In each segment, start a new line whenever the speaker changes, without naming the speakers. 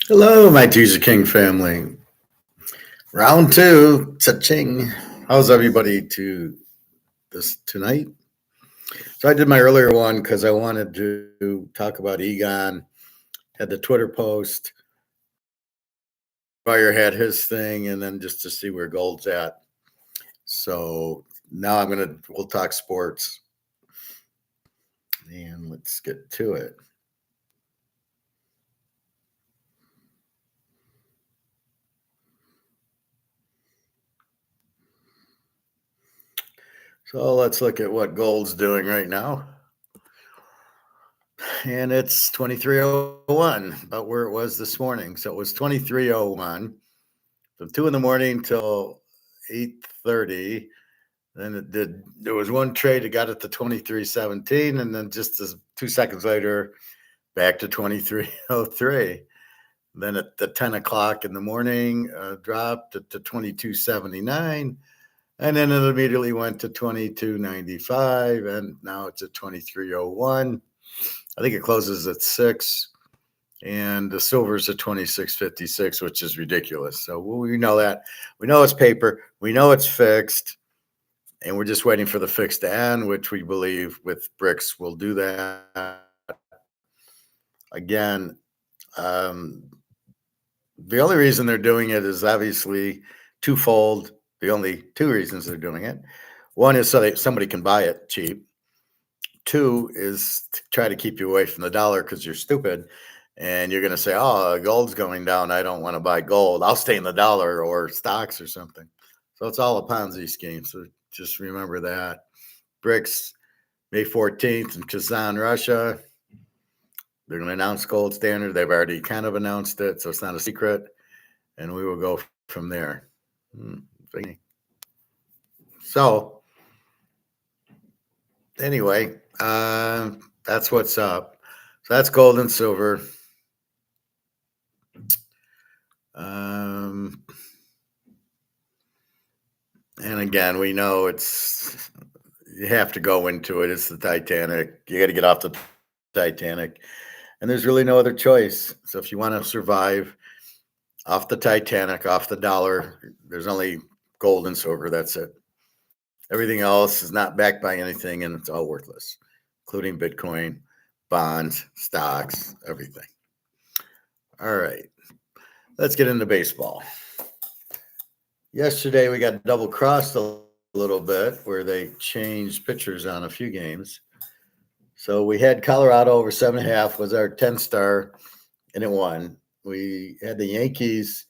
Hello, my Teaserking family. Round two, cha-ching. How's everybody to this tonight? So I did my earlier one because I wanted to talk about Egon. Had the Twitter post. Fire had his thing, and then just to see where Gold's at. So now we'll talk sports, and let's get to it. So let's look at what Gold's doing right now. And it's 23:01, about where it was this morning. So it was 23:01 from 2 in the morning till 8:30. Then there was one trade that got it to 23:17, and then just as 2 seconds later, back to 23:03. Then at the 10 o'clock in the morning, dropped it to 22:79. And then it immediately went to 22.95, and now it's at 23:01. I think it closes at 6, and the silver's at 26.56, which is ridiculous. So we know that. We know it's paper. We know it's fixed, and we're just waiting for the fix to end, which we believe with bricks will do that. Again, the only reason they're doing it is obviously twofold. The only two reasons they're doing it. One is so somebody can buy it cheap. Two is to try to keep you away from the dollar because you're stupid and you're going to say, oh, gold's going down. I don't want to buy gold. I'll stay in the dollar or stocks or something. So it's all a Ponzi scheme. So just remember that. BRICS, May 14th in Kazan, Russia. They're going to announce gold standard. They've already kind of announced it, so it's not a secret. And we will go from there. So anyway, that's what's up. So that's gold and silver. And again, we know you have to go into it. It's the Titanic. You got to get off the Titanic. And there's really no other choice. So if you want to survive off the Titanic, off the dollar, there's only gold and silver. That's it. Everything else is not backed by anything, and it's all worthless, including Bitcoin, bonds, stocks, everything. All right. Let's get into baseball. Yesterday, we got double crossed a little bit where they changed pitchers on a few games. So we had Colorado over 7.5 was our 10-star, and it won. We had the Yankees,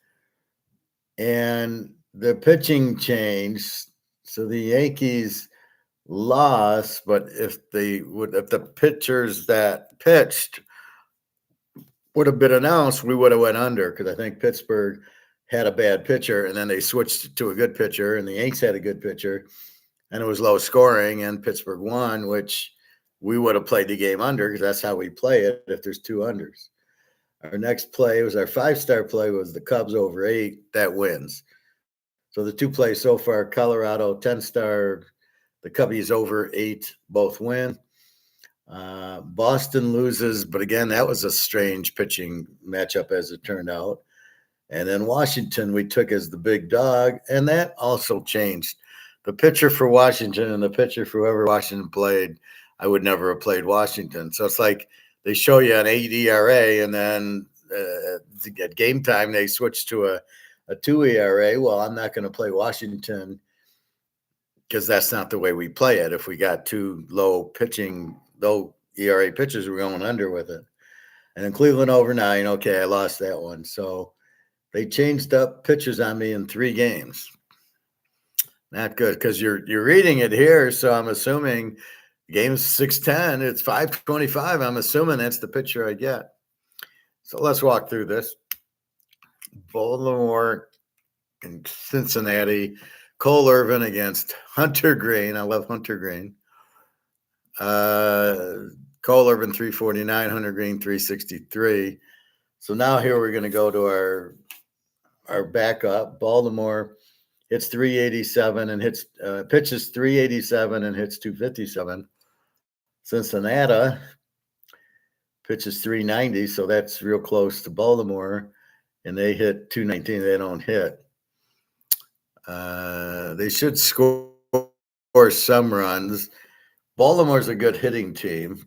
and the pitching changed. So the Yankees lost, but if the pitchers that pitched would have been announced, we would have went under because I think Pittsburgh had a bad pitcher, and then they switched to a good pitcher, and the Yankees had a good pitcher, and it was low scoring, and Pittsburgh won, which we would have played the game under because that's how we play it if there's two unders. Our next play was our 5-star play was the Cubs over 8. That wins. So the two plays so far, Colorado 10-star, the Cubbies over 8, both win. Boston loses, but again, that was a strange pitching matchup as it turned out. And then Washington we took as the big dog, and that also changed. The pitcher for Washington and the pitcher for whoever Washington played, I would never have played Washington. So it's like they show you an 8 ERA, and then at game time they switch to a 2 ERA. Well, I'm not going to play Washington because that's not the way we play it. If we got two low ERA pitchers, we're going under with it. And then Cleveland over 9. Okay, I lost that one. So they changed up pitchers on me in 3 games. Not good because you're reading it here. So I'm assuming game's 6:10. It's 5:25. I'm assuming that's the pitcher I get. So let's walk through this. Baltimore and Cincinnati. Cole Irvin against Hunter Green. I love Hunter Green. Cole Irvin 349, Hunter Green 363. So now here we're going to go to our backup. Baltimore hits 387 and pitches 387 and hits 257. Cincinnati pitches 390, so that's real close to Baltimore. and they hit 219. They don't hit. They should score some runs. Baltimore's a good hitting team,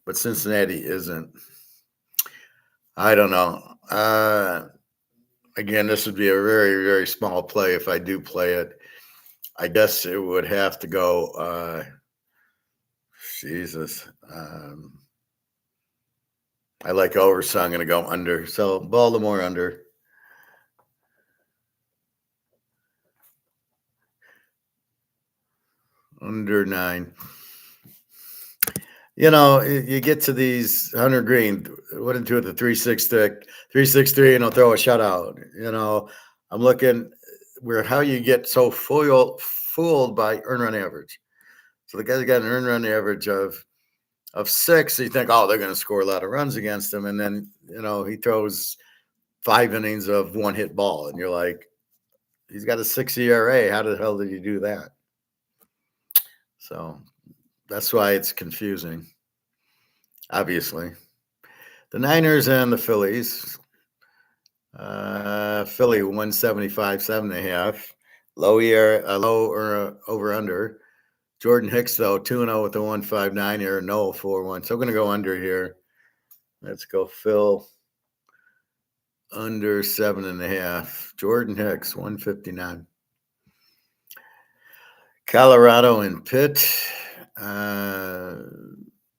but Cincinnati isn't. I don't know. Again, this would be a very, very small play if I do play it. I guess it would have to go. Jesus. I like over, so I'm going to go under. So Baltimore under. Under 9. You get to these Hunter Green, what into it, the 363, and he'll throw a shutout. I'm looking where how you get so fooled by earn run average. So the guy's got an earn run average of 6. So you think, oh, they're going to score a lot of runs against him, and then he throws 5 innings of one hit ball, and you're like, he's got a 6 ERA. How the hell did you do that? So that's why it's confusing. Obviously, the Niners and the Phillies. Philly 175, 7.5. Low or over under. Jordan Hicks though 2-0 with a 159 here, no 4-1. So we're gonna go under here. Let's go Phil under 7.5. Jordan Hicks 159. Colorado and Pitt.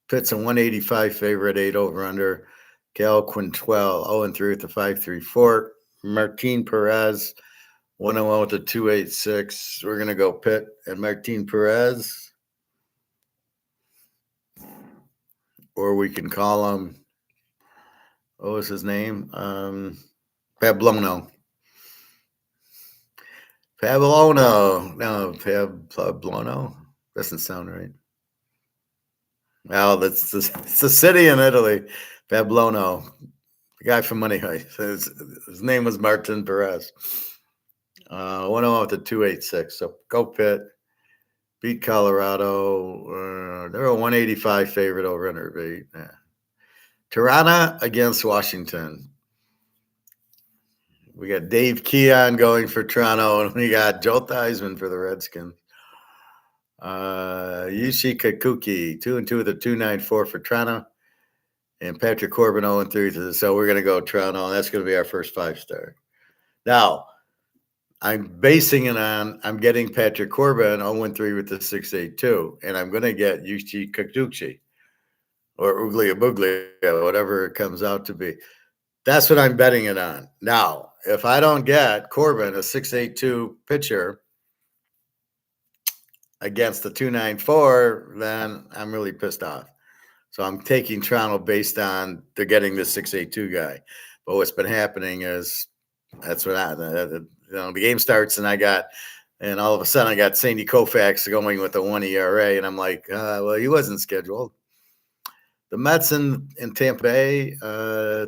Pitt's a 185 favorite, 8 over under. Cal Quintel 0-3 with the 5.34. Martin Perez 101 with the 2.86. We're gonna go Pitt and Martin Perez, or we can call him. What was his name? Pablono. No, Pablono. Doesn't sound right. Well, it's a city in Italy. Pablono. The guy from Money Heist. His name was Martin Perez. 101 with the 2.86. So go Pitt. Beat Colorado. They're a 185 favorite over under beat. Yeah. Tirana against Washington. We got Dave Keon going for Toronto, and we got Joe Theismann for the Redskins. Yushi Kikuchi, 2-2 with a 2.94 for Toronto. And Patrick Corbin 0-3. So we're going to go Toronto, and that's going to be our first 5-star. Now, I'm basing it on I'm getting Patrick Corbin 0-3 with the 6.82, and I'm going to get Yushi Kikuchi or Uglia Buglia, whatever it comes out to be. That's what I'm betting it on. Now, if I don't get Corbin, a 6.82 pitcher, against the 2.94, then I'm really pissed off. So I'm taking Toronto based on they're getting the 6.82 guy. But what's been happening is that's what the game starts and all of a sudden I got Sandy Koufax going with a 1 ERA, and I'm like, well, he wasn't scheduled. The Mets in Tampa Bay.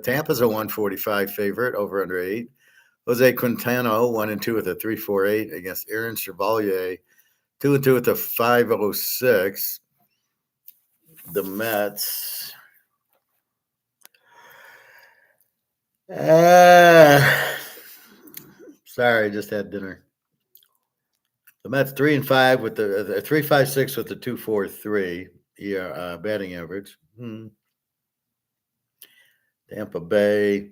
Tampa's a 145 favorite over under 8. Jose Quintana 1-2 with a 3.48 against Aaron Chevalier 2-2 with a 5.06. The Mets. Sorry, I just had dinner. The Mets 3-5 with the 3.56 with the 2.43 batting average. Tampa Bay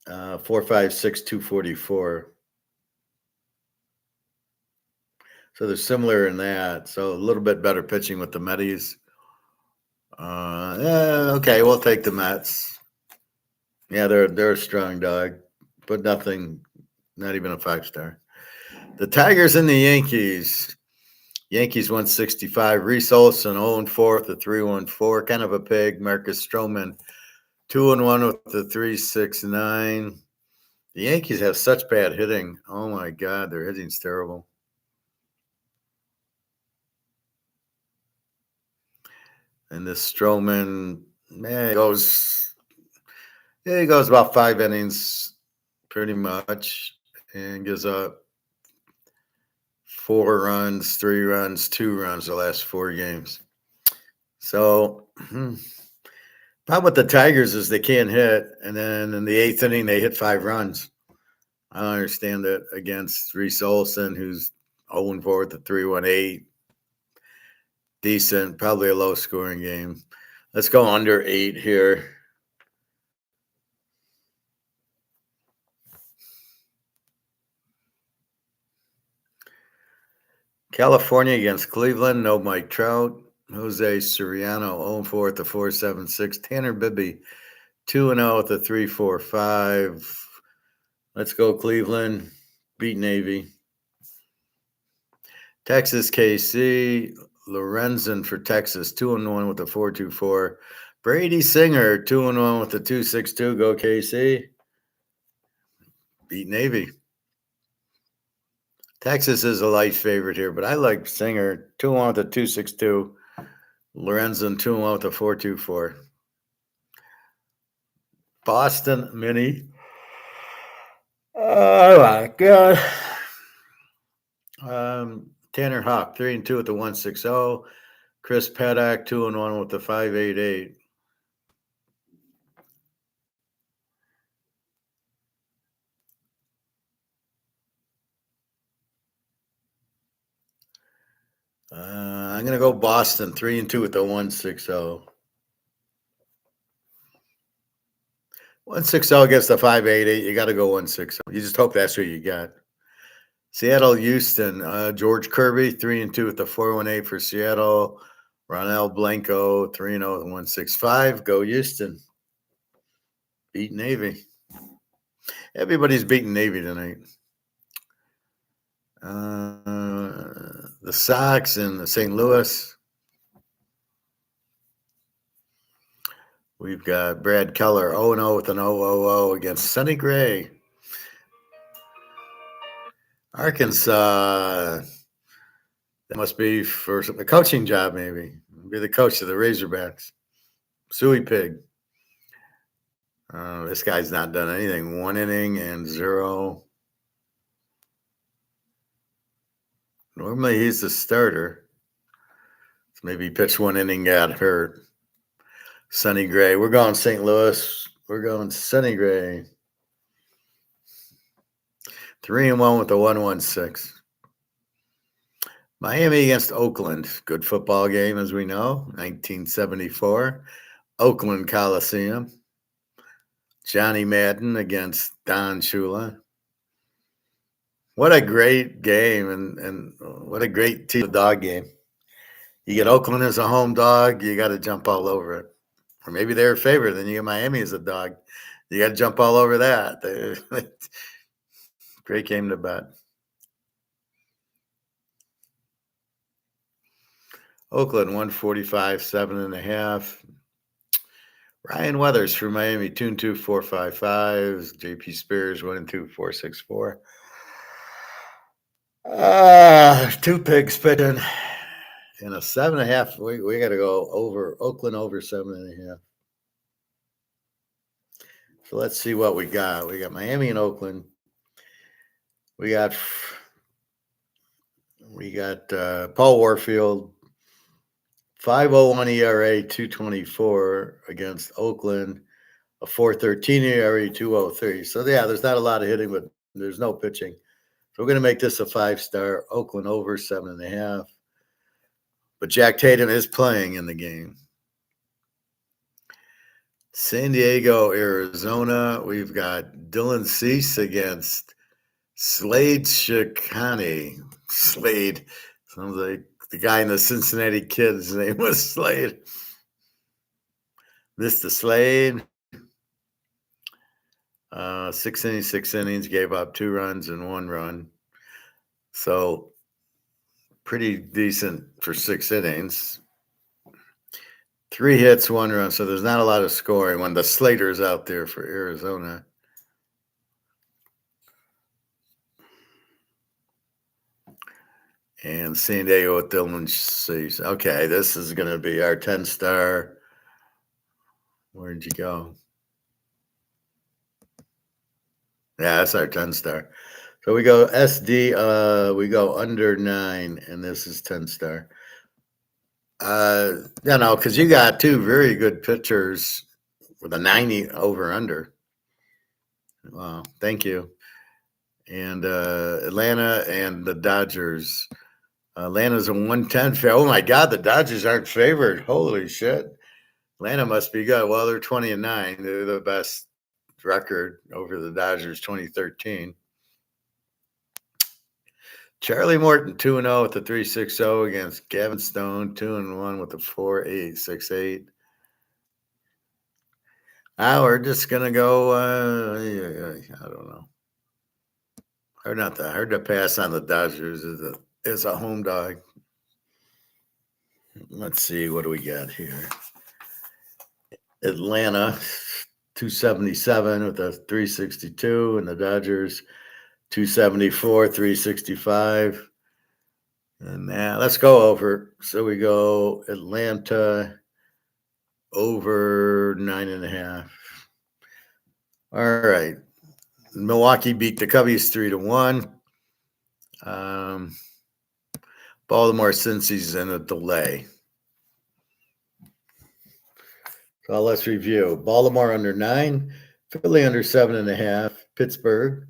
4.56 2.44. So they're similar in that. So a little bit better pitching with the Metis. Okay, we'll take the Mets. Yeah, they're a strong dog, but nothing, not even a 5-star. The Tigers and the Yankees. Yankees 165. Reese Olson 0-4 with the 3.14. Kind of a pig. Marcus Stroman 2-1 with the 3.69. The Yankees have such bad hitting. Oh my God, their hitting's terrible. And this Stroman, man, he goes about 5 innings pretty much and gives up 4 runs, 3 runs, 2 runs the last 4 games. So Problem with the Tigers is they can't hit, and then in the eighth inning they hit 5 runs. I don't understand it against Reese Olson, who's 0-4 with the 3.18. Decent, probably a low scoring game. Let's go under 8 here. California against Cleveland, no Mike Trout. Jose Soriano, 0-4 with the 4.76. Tanner Bibby, 2-0 with the 3.45. Let's go Cleveland. Beat Navy. Texas KC, Lorenzen for Texas, 2-1 with the 4.24. Brady Singer, 2-1 with the 2.62. Go KC. Beat Navy. Texas is a light favorite here, but I like Singer, 2-1 with the 2.62. Lorenzen, 2-1 with the 4.24. Boston Mini. Oh my God. Tanner Hawk, 3-2 with the 1.60. Chris Paddock, 2-1 with the 5.88. I'm going to go Boston, 3-2 with the 1.60. 1.60 against the 5.88. You got to go 1.60. You just hope that's who you got. Seattle, Houston. George Kirby, 3-2 with the 4.18 for Seattle. Ronel Blanco, 3-0 with 1.65. Go Houston. Beat Navy. Everybody's beating Navy tonight. The Sox and the St. Louis. We've got Brad Keller, 0-0 with an 0-0 against Sonny Gray. Arkansas. That must be for a coaching job, maybe. Be the coach of the Razorbacks. Suey Pig. This guy's not done anything. 1 inning and 0. Normally he's the starter. So maybe he pitched 1 inning, got hurt. Sonny Gray. We're going St. Louis. We're going Sonny Gray. 3-1 with the 1.16. Miami against Oakland. Good football game, as we know. 1974. Oakland Coliseum. Johnny Madden against Don Shula. What a great game, and what a great team dog game. You get Oakland as a home dog, you got to jump all over it. Or maybe they're a favorite, then you get Miami as a dog. You got to jump all over that. Great game to bet. Oakland, 145, 7.5. Ryan Weathers for Miami, 2-2, 4.55. JP Spears, 1-2, 4.64. 2 pigs pitching. And a 7.5. We got to go over Oakland over 7.5. So let's see what we got. We got Miami and Oakland. We got Paul Warfield, 5.01 ERA, 2.24 against Oakland, a 4.13 ERA, 2.03. So yeah, there's not a lot of hitting, but there's no pitching. So we're going to make this a 5-star. Oakland over 7.5. But Jack Tatum is playing in the game. San Diego, Arizona. We've got Dylan Cease against Slade Chacani. Slade. Sounds like the guy in the Cincinnati Kids' name was Slade. Mr. Slade. 6 innings, gave up 2 runs and 1 run. So pretty decent for 6 innings. 3 hits, 1 run. So there's not a lot of scoring when the Slater's out there for Arizona. And San Diego with Dylan Cease. Okay, this is going to be our 10-star. Where'd you go? Yeah, that's our 10-star. So we go SD, we go under 9, and this is 10-star. Because you got 2 very good pitchers with a 90 over under. Wow, thank you. And Atlanta and the Dodgers. Atlanta's a 110 favorite. Oh my God, the Dodgers aren't favored. Holy shit. Atlanta must be good. Well, they're 20-9. They're the best record over the Dodgers 2013. Charlie Morton 2-0 with the 3.60 against Gavin Stone 2-1 with the 4.868. We're just gonna go. I don't know. Hard to pass on the Dodgers as a home dog. Let's see, what do we got here? Atlanta 277 with a 362, and the Dodgers 274, 365. And now let's go over. So we go Atlanta over 9.5. All right. Milwaukee beat the Cubbies 3-1. Baltimore, since he's in a delay. So let's review. Baltimore under 9, Philly under 7.5, Pittsburgh,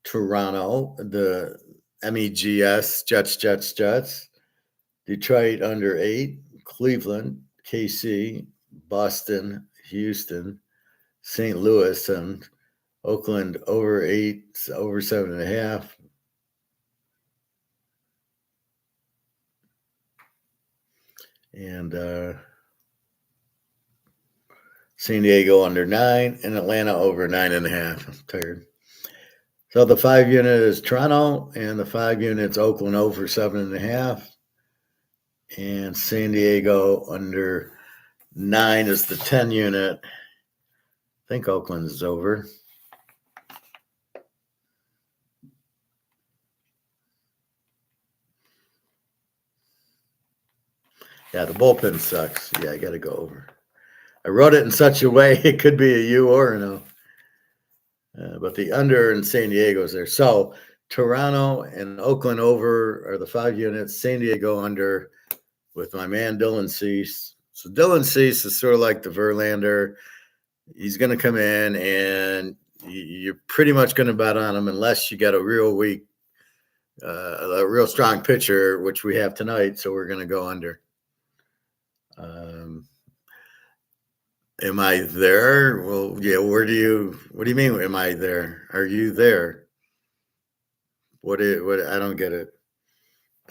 Toronto, the MEGS, Jets, Detroit under 8, Cleveland, KC, Boston, Houston, St. Louis, and Oakland over 8, over 7.5. And San Diego under 9, and Atlanta over 9.5. I'm tired. So the 5 unit is Toronto, and the 5 unit's Oakland over 7.5. And San Diego under 9 is the 10 unit. I think Oakland is over. Yeah, the bullpen sucks. Yeah, I got to go over. I wrote it in such a way it could be a U or an O. But the under in San Diego is there. So Toronto and Oakland over are the 5 units. San Diego under with my man Dylan Cease. So Dylan Cease is sort of like the Verlander. He's going to come in, and you're pretty much going to bet on him unless you got a real weak, a real strong pitcher, which we have tonight. So we're going to go under. Am I there? Well, yeah. What do you mean? Am I there? Are you there? What? I don't get it.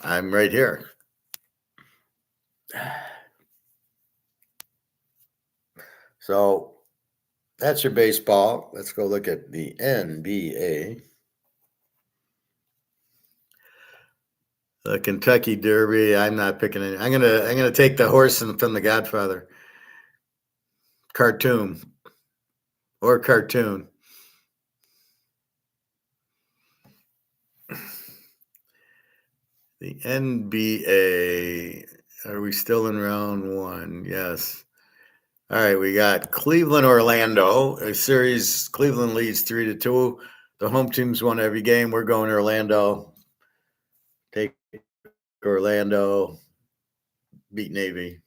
I'm right here. So that's your baseball. Let's go look at the NBA. The Kentucky Derby. I'm not picking any. I'm gonna take the horse from The Godfather. Cartoon. The NBA. Are we still in round 1? Yes. All right, we got Cleveland, Orlando. A series. Cleveland leads 3-2. The home teams won every game. We're going to Orlando. Take Orlando. Beat Navy.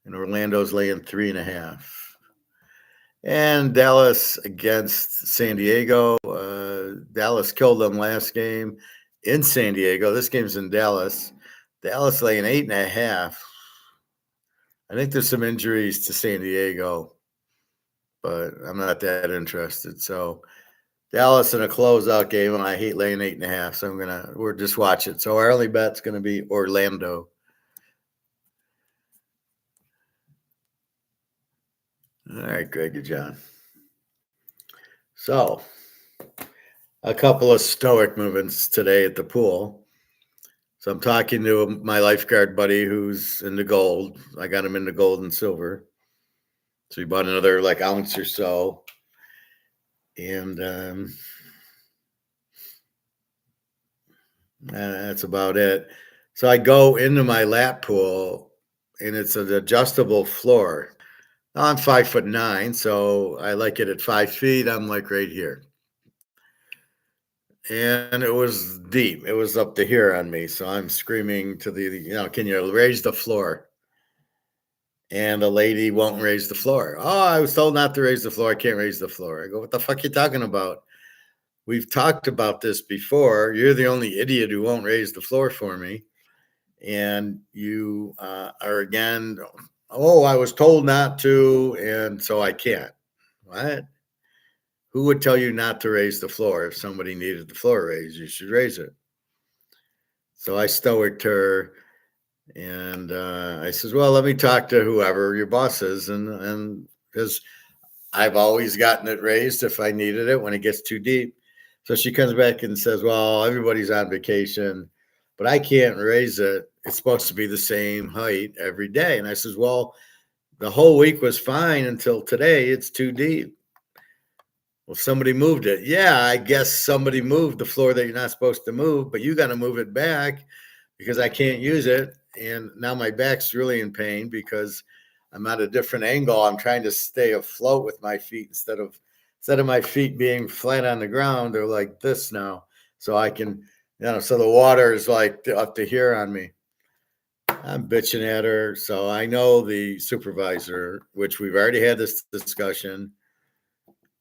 And Orlando's laying 3.5. And Dallas against San Diego. Dallas killed them last game in San Diego. This game's in Dallas. Dallas laying 8.5. I think there's some injuries to San Diego, but I'm not that interested. So Dallas in a closeout game, and I hate laying 8.5. So we're just watch it. So our only bet's gonna be Orlando. All right, Greg and John. So a couple of stoic movements today at the pool. So I'm talking to my lifeguard buddy who's into gold. I got him into gold and silver. So he bought another ounce or so. And that's about it. So I go into my lap pool, and it's an adjustable floor. Now I'm 5'9", so I like it at 5 feet. I'm right here. And it was deep. It was up to here on me. So I'm screaming to can you raise the floor? and the lady won't raise the floor. Oh, I was told not to raise the floor. I can't raise the floor. I go, what the fuck you talking about? We've talked about this before. You're the only idiot who won't raise the floor for me. And you are again, oh, I was told not to, and so I can't. What? Who would tell you not to raise the floor? If somebody needed the floor raised, you should raise it. So I stoiced her, and I says, well, let me talk to whoever your boss is, and because I've always gotten it raised if I needed it when it gets too deep. So she comes back and says, well, everybody's on vacation, but I can't raise it. It's supposed to be the same height every day. And I says, well, the whole week was fine until today. It's too deep. Well, somebody moved it. Yeah, I guess somebody moved the floor that you're not supposed to move, but you got to move it back because I can't use it. And now my back's really in pain because I'm at a different angle. I'm trying to stay afloat with my feet instead of my feet being flat on the ground. They're like this now. So I can, so the water is like up to here on me. I'm bitching at her. So I know the supervisor, which we've already had this discussion.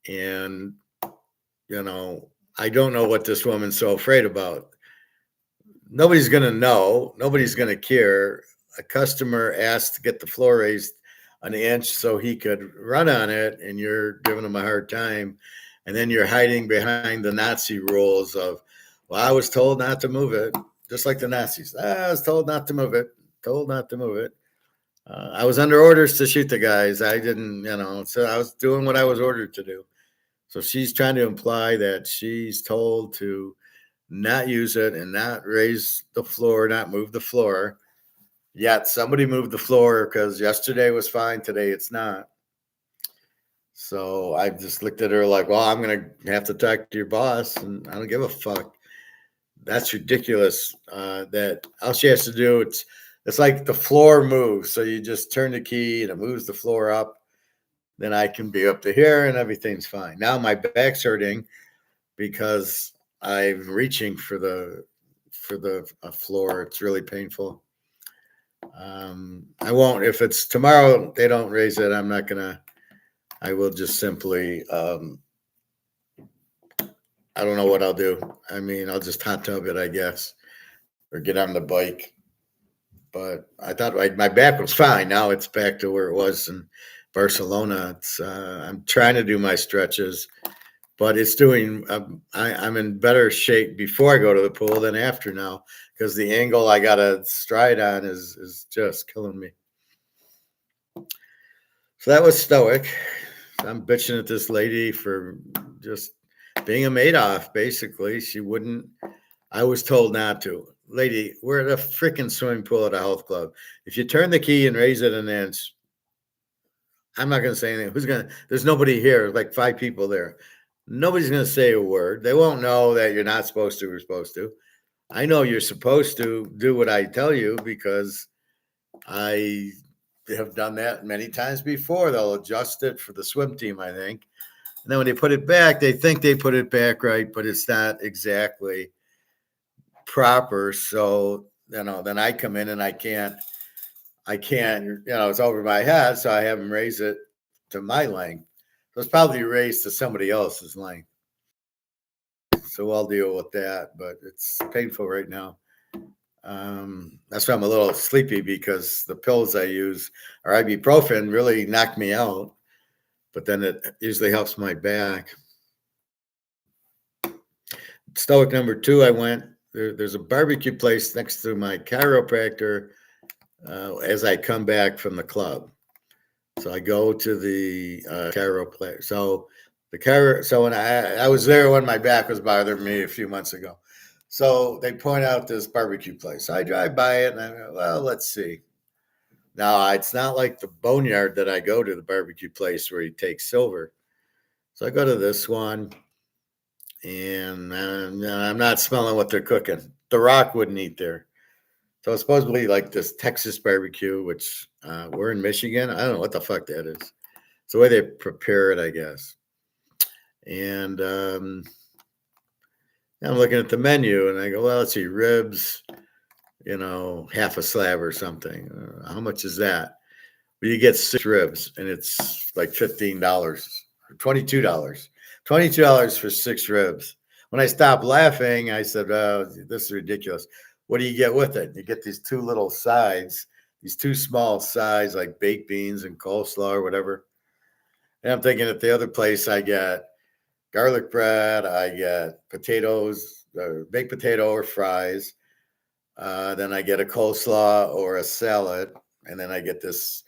And, I don't know what this woman's so afraid about. Nobody's going to know. Nobody's going to care. A customer asked to get the floor raised an inch so he could run on it, and you're giving him a hard time. And then you're hiding behind the Nazi rules of, well, I was told not to move it, just like the Nazis. I was told not to move it, I was under orders to shoot the guys. I didn't, so I was doing what I was ordered to do. So she's trying to imply that she's told to not use it and not raise the floor, not move the floor. Yet somebody moved the floor because yesterday was fine. Today it's not. So I just looked at her like, well, I'm going to have to talk to your boss, and I don't give a fuck. That's ridiculous. That all she has to do, it's like the floor moves. So you just turn the key and it moves the floor up. Then I can be up to here and everything's fine. Now my back's hurting because I'm reaching for the floor. It's really painful. I won't, if it's tomorrow, they don't raise it. I'm not going to, I will just simply, I don't know what I'll do. I mean, I'll just hot tub it, I guess, or get on the bike. But I thought my back was fine. Now it's back to where it was in Barcelona. It's, I'm trying to do my stretches, but it's doing, I'm in better shape before I go to the pool than after now because the angle I got to stride on is just killing me. So that was stoic. I'm bitching at this lady for just being a Madoff, basically. She wouldn't, I was told not to. Lady, we're at a freaking swimming pool at a health club. If you turn the key and raise it an inch, I'm not going to say anything. There's nobody here, like 5 people there. Nobody's going to say a word. They won't know that you're not supposed to or supposed to. I know you're supposed to do what I tell you because I have done that many times before. They'll adjust it for the swim team, I think. And then when they put it back, they think they put it back right, but it's not exactly proper. So, then I come in and I can't, it's over my head. So I have them raise it to my length. So it's probably raised to somebody else's length. So I'll deal with that, but it's painful right now. That's why I'm a little sleepy because the pills I use or ibuprofen really knock me out, but then it usually helps my back. Stoic number 2, I went, there's a barbecue place next to my chiropractor as I come back from the club. So I go to the chiropractor. So when I was there when my back was bothering me a few months ago. So they point out this barbecue place. So I drive by it and I go, well, let's see. Now, it's not like the boneyard that I go to, the barbecue place where you take silver. So I go to this one, and I'm not smelling what they're cooking. The Rock wouldn't eat there. So it's supposedly like this Texas barbecue, which we're in Michigan. I don't know what the fuck that is. It's the way they prepare it, I guess. And I'm looking at the menu, and I go, well, let's see, ribs, half a slab or something. How much is that? But you get 6 ribs, and it's like $15, $22, $22 for 6 ribs. When I stopped laughing, I said, "Oh, this is ridiculous. What do you get with it? You get these two little sides, these two small sides, like baked beans and coleslaw or whatever." And I'm thinking at the other place, I get garlic bread, I get potatoes, baked potato or fries. Then I get a coleslaw or a salad, and then I get this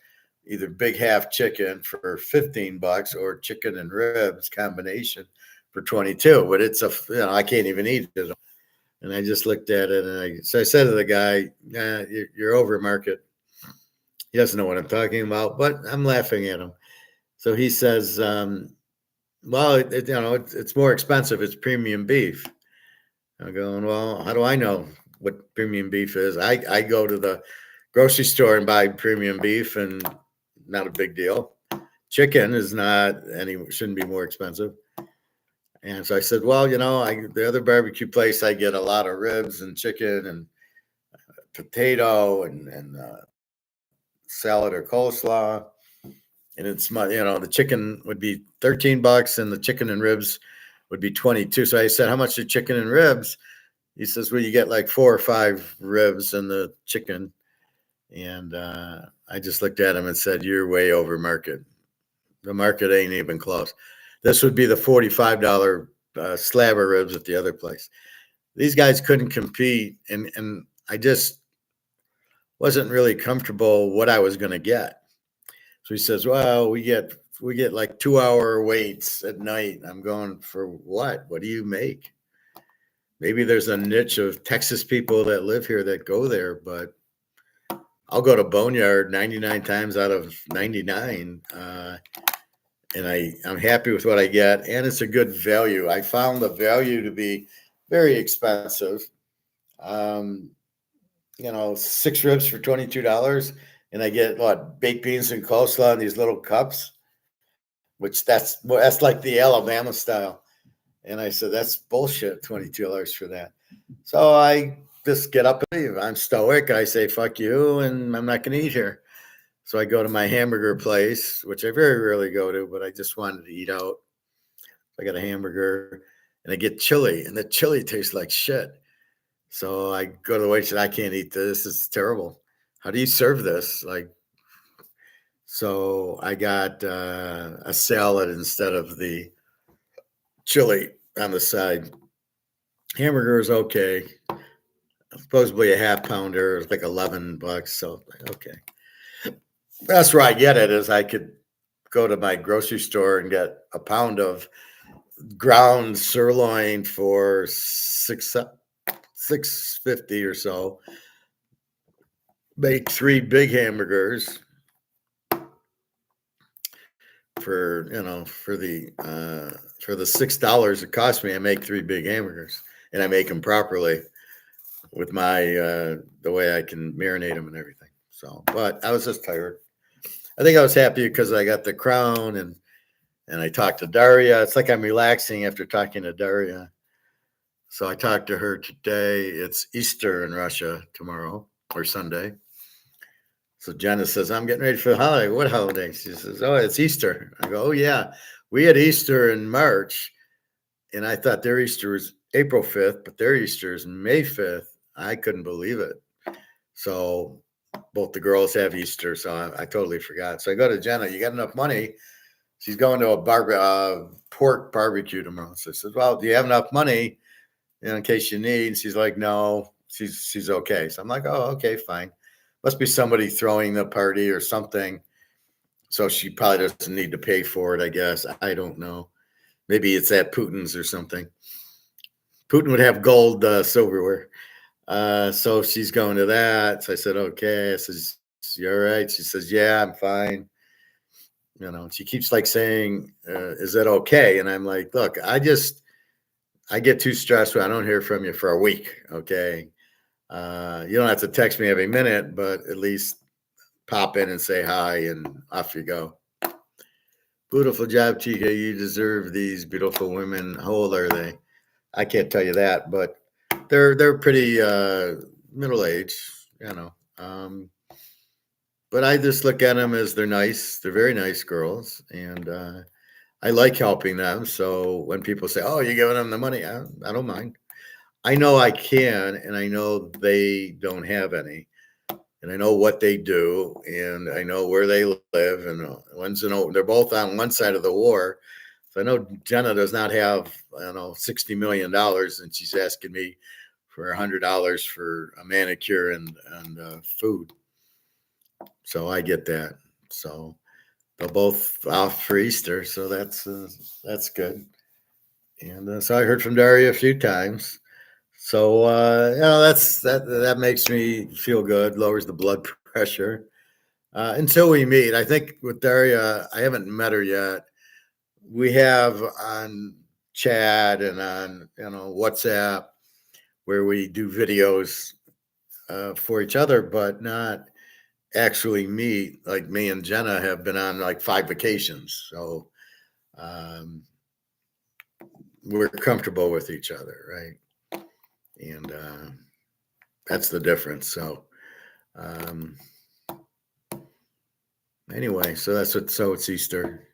either big half chicken for $15 or chicken and ribs combination for 22. But it's I can't even eat it. And I just looked at it, and I said to the guy, "Nah, you're over market." He doesn't know what I'm talking about, but I'm laughing at him. So he says, "Well, it's more expensive. It's premium beef." I'm going, "Well, how do I know what premium beef is? I go to the grocery store and buy premium beef, and not a big deal. Chicken is not shouldn't be more expensive." And so I said, "Well, the other barbecue place, I get a lot of ribs and chicken and potato and salad or coleslaw, and it's the chicken would be $13, and the chicken and ribs would be 22." So I said, "How much are chicken and ribs?" He says, "Well, you get like 4 or 5 ribs and the chicken." And I just looked at him and said, "You're way over market. The market ain't even close. This would be the $45 slab of ribs at the other place." These guys couldn't compete, and I just wasn't really comfortable what I was going to get. So he says, "Well, we get like 2-hour waits at night." I'm going, "For what? What do you make?" Maybe there's a niche of Texas people that live here that go there, but I'll go to Boneyard 99 times out of 99, and I'm happy with what I get, and it's a good value. I found the value to be very expensive. 6 ribs for $22, and I get baked beans and coleslaw in these little cups, which that's like the Alabama style. And I said, "That's bullshit, $22 for that." So I just get up and leave. I'm stoic. I say, "Fuck you," and I'm not going to eat here. So I go to my hamburger place, which I very rarely go to, but I just wanted to eat out. I got a hamburger, and I get chili, and the chili tastes like shit. So I go to the waitress, "I can't eat this. It's terrible. How do you serve this?" So I got a salad instead of the chili on the side. Hamburger is okay. Supposedly a half pounder is like $11. So okay, that's where I get it. Is I could go to my grocery store and get a pound of ground sirloin for $6.50 or so. Make 3 big hamburgers for the $6 it cost me. I make 3 big hamburgers, and I make them properly with my the way I can marinate them and everything. So, but I was just tired. I think I was happy because I got the crown, and I talked to Daria. It's like I'm relaxing after talking to Daria. So I talked to her today. It's Easter in Russia tomorrow or Sunday. So Jenna says, "I'm getting ready for the holiday." "What holiday?" She says, "Oh, it's Easter." I go, "Oh, yeah. We had Easter in March, and I thought their Easter was April 5th, but their Easter is May 5th. I couldn't believe it. So both the girls have Easter, so I totally forgot. So I go to Jenna, "You got enough money?" She's going to a pork barbecue tomorrow. So I said, "Well, do you have enough money in case you need?" And she's like, "No, she's okay." So I'm like, "Oh, okay, fine. Must be somebody throwing the party or something. So she probably doesn't need to pay for it, I guess. I don't know. Maybe it's at Putin's or something. Putin would have gold silverware." So she's going to that. So I said, "Okay." I says, "You all right?" She says, "Yeah, I'm fine." She keeps like saying, "Is that okay?" And I'm like, "Look, I get too stressed when I don't hear from you for a week. Okay. You don't have to text me every minute, but at least pop in and say hi, and off you go." Beautiful job, Chica. You deserve these beautiful women. How old are they? I can't tell you that, but they're pretty middle age. but I just look at them as they're nice. They're very nice girls, and I like helping them. So when people say, "Oh, you're giving them the money," I don't mind. I know I can, and I know they don't have any, and I know what they do, and I know where they live, and they're both on one side of the war. So I know Jenna does not have, I don't know, $60 million, and she's asking me for $100 for a manicure and food. So I get that. So they're both off for Easter, so that's good. And so I heard from Daria a few times. So that makes me feel good, lowers the blood pressure. Until we meet, I think with Daria, I haven't met her yet. We have on chat and on WhatsApp where we do videos for each other, but not actually meet. Like me and Jenna have been on like 5 vacations, so um, we're comfortable with each other, right? And that's the difference. So um, anyway, so that's what. So it's Easter.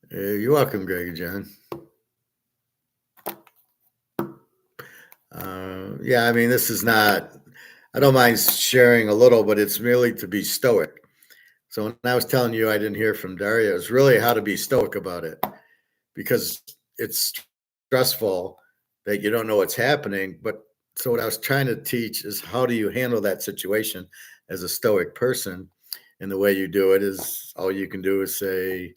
You're welcome, Greg and John. Yeah, I mean, this is not. I don't mind sharing a little, but it's merely to be stoic. So when I was telling you I didn't hear from Daria, it's really how to be stoic about it, because it's stressful that you don't know what's happening. But so what I was trying to teach is how do you handle that situation as a stoic person, and the way you do it is all you can do is say,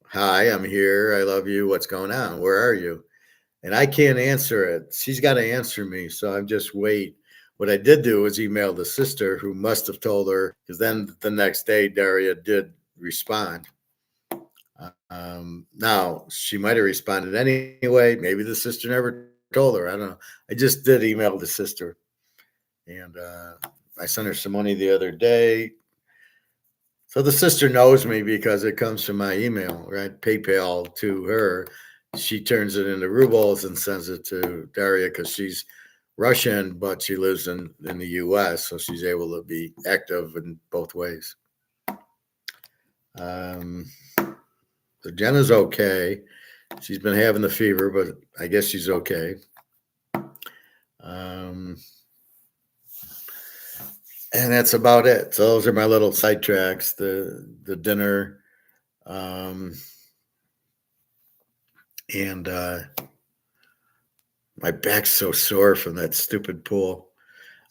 "Hi, I'm here. I love you. What's going on? Where are you?" And I can't answer it. She's got to answer me. So I'm just wait. What I did do was email the sister who must have told her, because then the next day Daria did respond. Now she might have responded anyway. Maybe the sister never told her. I don't know. I just did email the sister, and I sent her some money the other day. So the sister knows me because it comes from my email, right? PayPal to her. She turns it into rubles and sends it to Daria because she's Russian, but she lives in the US, so she's able to be active in both ways. Um, so Jenna's okay. She's been having the fever, but I guess she's okay. Um, and that's about it. So those are my little sidetracks. The dinner, um, and my back's so sore from that stupid pool.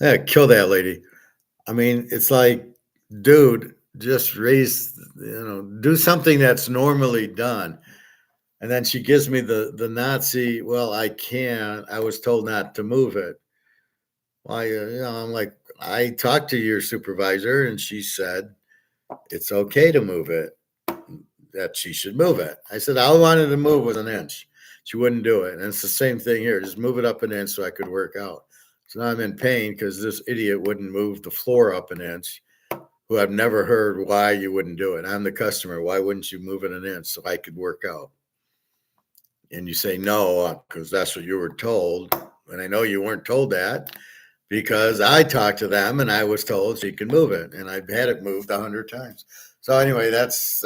Yeah, kill that lady. I mean, it's like, dude, just do something that's normally done. And then she gives me the Nazi. Well, I can't. I was told not to move it. Why? I'm like, I talked to your supervisor, and she said it's okay to move it. That she should move it. I said all I wanted to move was an inch. She wouldn't do it, and it's the same thing here. Just move it up an inch so I could work out. So now I'm in pain because this idiot wouldn't move the floor up an inch. Who I've never heard why you wouldn't do it. I'm the customer. Why wouldn't you move it an inch so I could work out? And you say no because that's what you were told. And I know you weren't told that because I talked to them and I was told she can move it, and I've had it moved 100 times. So anyway, that's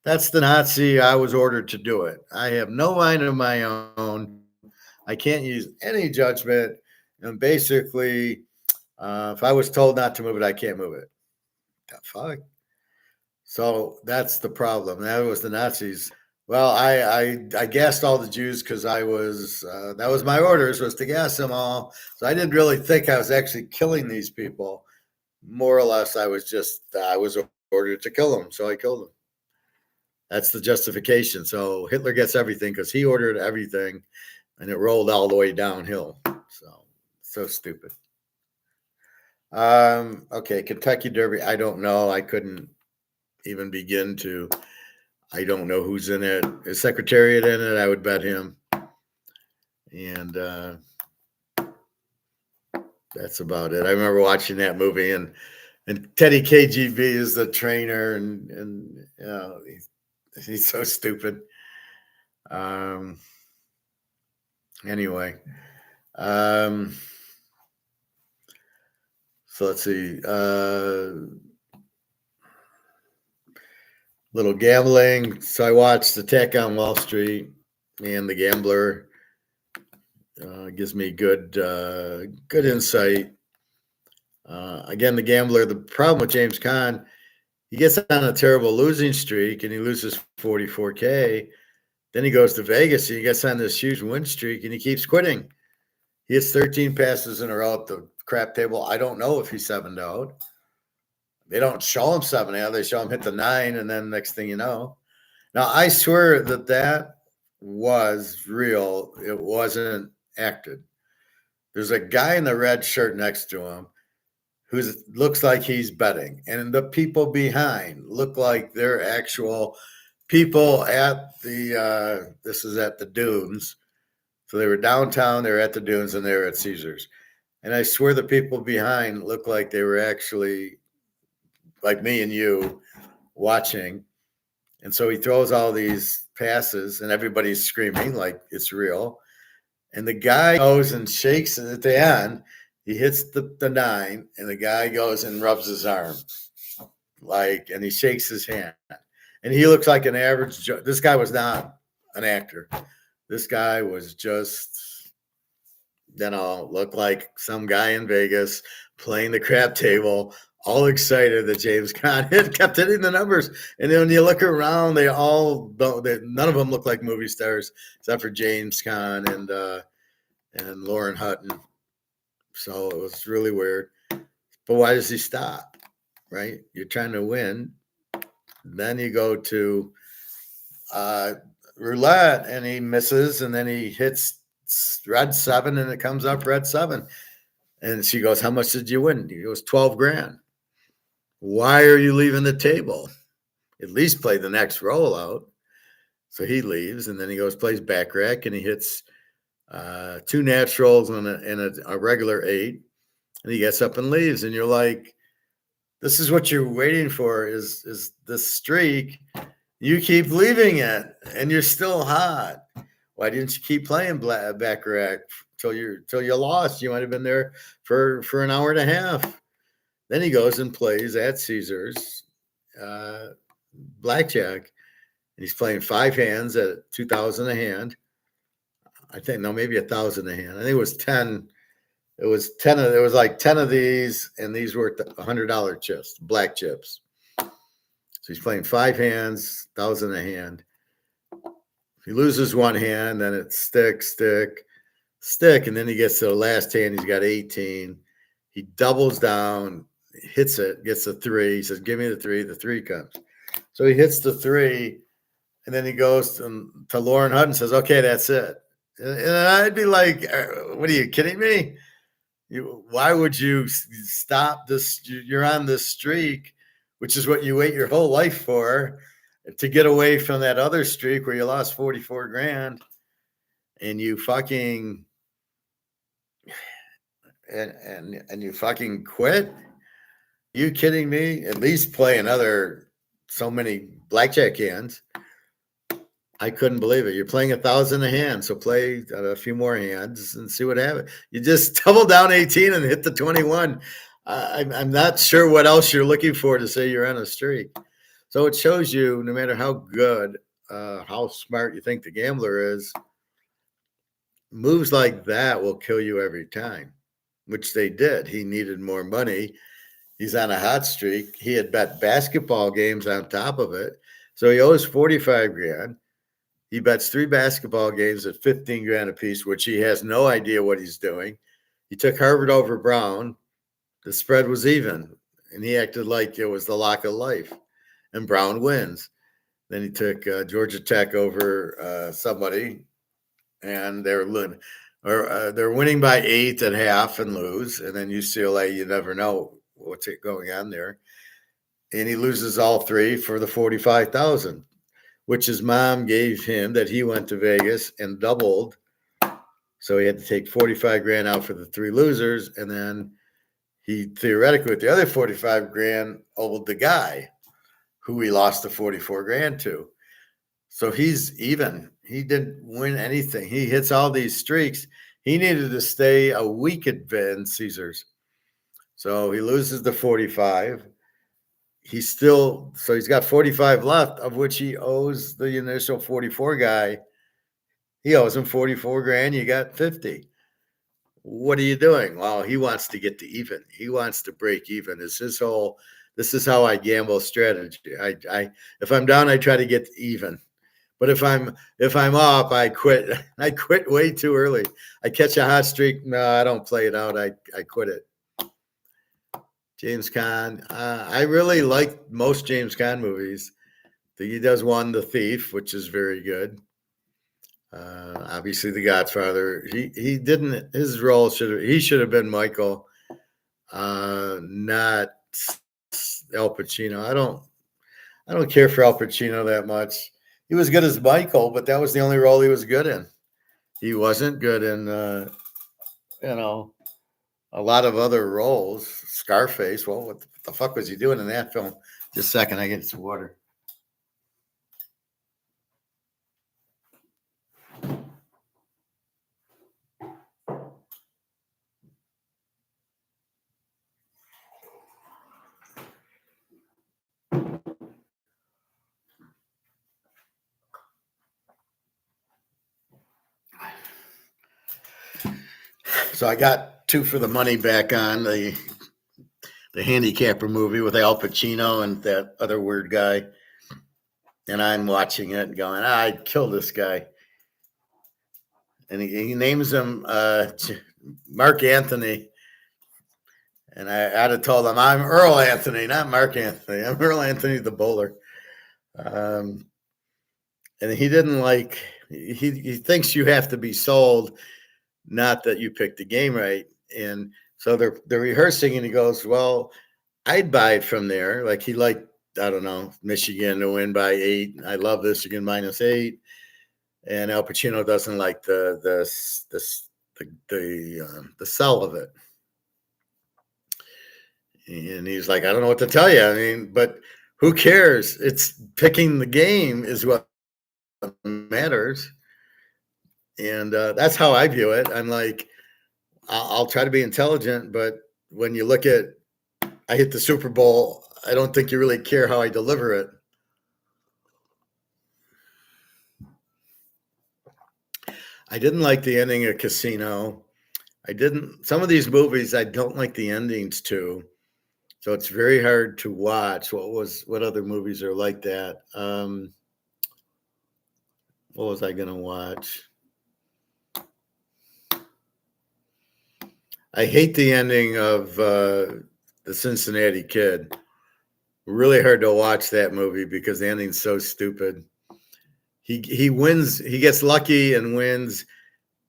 the Nazi. I was ordered to do it. I have no mind of my own. I can't use any judgment. And basically, if I was told not to move it, I can't move it. The fuck? So that's the problem. That was the Nazis. Well, I gassed all the Jews because I was that was my orders, was to gas them all. So I didn't really think I was actually killing these people. More or less, I was ordered to kill them, so I killed them. That's the justification. So Hitler gets everything because he ordered everything, and it rolled all the way downhill. So stupid. Okay, Kentucky Derby. I don't know. I couldn't even begin to. I don't know who's in it. Is Secretariat in it? I would bet him. And that's about it. I remember watching that movie, and Teddy KGB is the trainer, and he's so stupid. Um, anyway, So let's see. Little gambling. So I watched Attack on Wall Street and The Gambler. Gives me good insight. Again, The Gambler. The problem with James Caan, he gets on a terrible losing streak and he loses 44K. Then he goes to Vegas and he gets on this huge win streak and he keeps quitting. He hits 13 passes in a row at the crap table. I don't know if he's 7'd out. They don't show him 7 out. They show him hit the 9, and then next thing you know. Now, I swear that was real. It wasn't acted. There's a guy in the red shirt next to him who looks like he's betting, and the people behind look like they're actual people at the this is at the Dunes. So they were downtown, they were at the Dunes, and they were at Caesars. And I swear the people behind looked like they were actually like me and you watching. And so he throws all these passes and everybody's screaming like it's real. And the guy goes and shakes it at the end. He hits the 9 and the guy goes and rubs his arm and he shakes his hand. And he looks like an average. This guy was not an actor. This guy was just, looked like some guy in Vegas playing the crap table, all excited that James Caan kept hitting the numbers. And then when you look around, none of them look like movie stars except for James Caan and Lauren Hutton. So it was really weird. But why does he stop? Right? You're trying to win. Then you go to roulette and he misses, and then he hits red 7 and it comes up red 7. And she goes, "How much did you win?" He goes, $12,000. Why are you leaving the table? At least play the next rollout. So he leaves, and then he goes, plays backrack, and he hits 2 naturals and a regular 8, and he gets up and leaves. And you're like, this is what you're waiting for is this streak. You keep leaving it, and you're still hot. Why didn't you keep playing backrack till you lost? You might have been there for an hour and a half. Then he goes and plays at Caesars blackjack, and he's playing 5 hands at 2,000 a hand. I think maybe 1,000 a hand. I think it was 10. It was 10. There was like 10 of these, and these were $100 chips, black chips. So he's playing 5 hands, 1,000 a hand. If he loses 1 hand, then it's stick, and then he gets to the last hand. He's got 18. He doubles down, hits it, gets the 3. He says, "Give me the 3." The 3 comes. So he hits the 3, and then he goes to Lauren Hutton and says, "Okay, that's it." And I'd be like, "What are you kidding me? Why would you stop this? You're on this streak, which is what you wait your whole life for, to get away from that other streak where you lost 44 grand, and you fucking and you fucking quit. You kidding me? At least play another so many blackjack hands." I couldn't believe it. You're playing 1,000 a hand, so play a few more hands and see what happens. You just double down 18 and hit the 21. I'm not sure what else you're looking for to say you're on a streak. So it shows you, no matter how good, how smart you think the gambler is, moves like that will kill you every time, which they did. He needed more money. He's on a hot streak. He had bet basketball games on top of it. So he owes 45 grand. He bets 3 basketball games at 15 grand apiece, which he has no idea what he's doing. He took Harvard over Brown. The spread was even, and he acted like it was the lock of life, and Brown wins. Then he took Georgia Tech over somebody, and they're winning by 8 at half and lose. And then UCLA, you never know what's going on there. And he loses all 3 for the 45,000. Which his mom gave him that he went to Vegas and doubled. So he had to take 45 grand out for the 3 losers. And then he theoretically, with the other 45 grand, owed the guy who he lost the 44 grand to. So he's even. He didn't win anything. He hits all these streaks. He needed to stay a week at Caesars. So he loses the 45. He's got 45 left, of which he owes the initial 44 guy. He owes him 44 grand. You got 50. What are you doing? Well, he wants to get to even. He wants to break even. This is how I gamble strategy. If I'm down, I try to get even. But if I'm up, I quit. I quit way too early. I catch a hot streak. No, I don't play it out. I quit it. James Caan. I really like most James Caan movies. He does one, The Thief, which is very good. Obviously, The Godfather. He didn't. His role should have been Michael, not Al Pacino. I don't care for Al Pacino that much. He was good as Michael, but that was the only role he was good in. He wasn't good in a lot of other roles. Scarface. Well, what the fuck was he doing in that film? Just a second, I get some water. So I got two for the money back on the handicapper movie with Al Pacino and that other weird guy. And I'm watching it and going, I'd kill this guy. And he names him Mark Anthony. And I'd have told him, I'm Earl Anthony, not Mark Anthony. I'm Earl Anthony, the bowler. And he didn't like, he thinks you have to be sold, not that you picked the game right. And so they're rehearsing, and he goes, well, I'd buy it from there. Like he liked, I don't know, Michigan to win by 8. I love Michigan -8. And Al Pacino doesn't like the sell of it. And he's like, I don't know what to tell you. I mean, but who cares? It's picking the game is what matters. And that's how I view it. I'm like, I'll try to be intelligent, but when you look at, I hit the Super Bowl, I don't think you really care how I deliver it. I didn't like the ending of Casino. Some of these movies, I don't like the endings to. So it's very hard to watch. What other movies are like that? What was I going to watch? I hate the ending of the Cincinnati Kid. Really hard to watch that movie because the ending's so stupid. He wins. He gets lucky and wins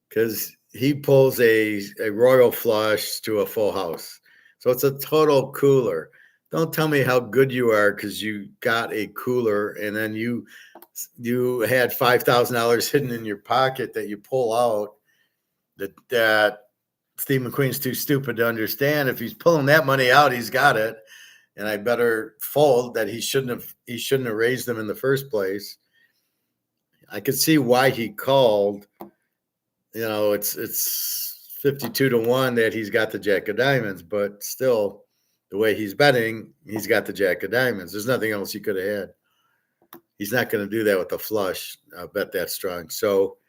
because he pulls a royal flush to a full house. So it's a total cooler. Don't tell me how good you are because you got a cooler and then you had $5,000 hidden in your pocket that you pull out that Steve McQueen's too stupid to understand. If he's pulling that money out, he's got it. And I better fold that he shouldn't have raised them in the first place. I could see why he called. It's 52-1 that he's got the Jack of Diamonds, but still, the way he's betting, he's got the Jack of Diamonds. There's nothing else he could have had. He's not going to do that with the flush. I'll bet that strong. So,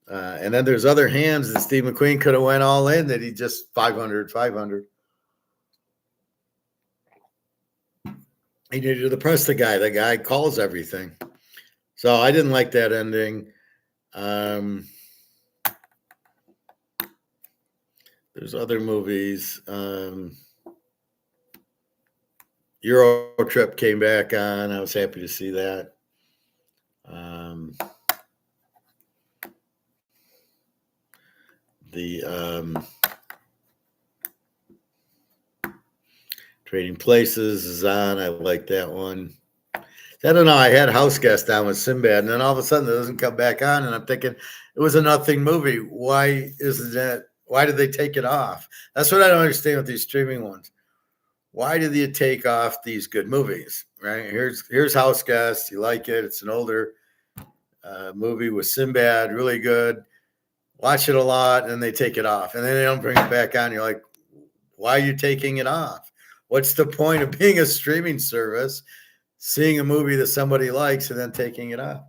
and then there's other hands that Steve McQueen could have went all in that he just 500. He needed to depress the guy. The guy calls everything. So I didn't like that ending. There's other movies. Euro Trip came back on. I was happy to see that. The Trading Places is on. I like that one. I don't know. I had House Guest on with Sinbad, and then all of a sudden it doesn't come back on, and I'm thinking it was a nothing movie. Why did they take it off? That's what I don't understand with these streaming ones. Why did you take off these good movies? Right? Here's House Guest. You like it? It's an older movie with Sinbad, really good. Watch it a lot, and they take it off, and then they don't bring it back on. You're like, Why are you taking it off? What's the point of being a streaming service, seeing a movie that somebody likes and then taking it off?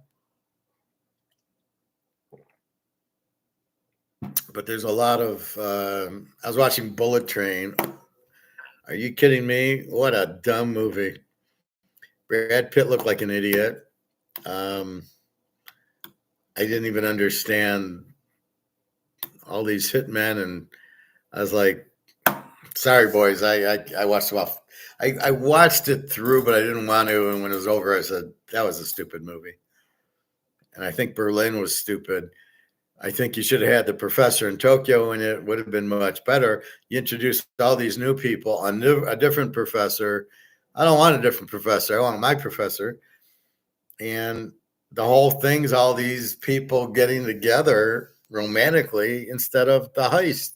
But there's a lot of. I was watching Bullet Train. Are you kidding me? What a dumb movie. Brad Pitt looked like an idiot. I didn't even understand all these hitmen, and I was like, "Sorry, boys, I watched about I watched it through, but I didn't want to." And when it was over, I said that was a stupid movie. And I think Berlin was stupid. I think you should have had the professor in Tokyo, and it would have been much better. You introduced all these new people, a different professor. I don't want a different professor. I want my professor. And the whole thing's all these people getting together romantically instead of the heist.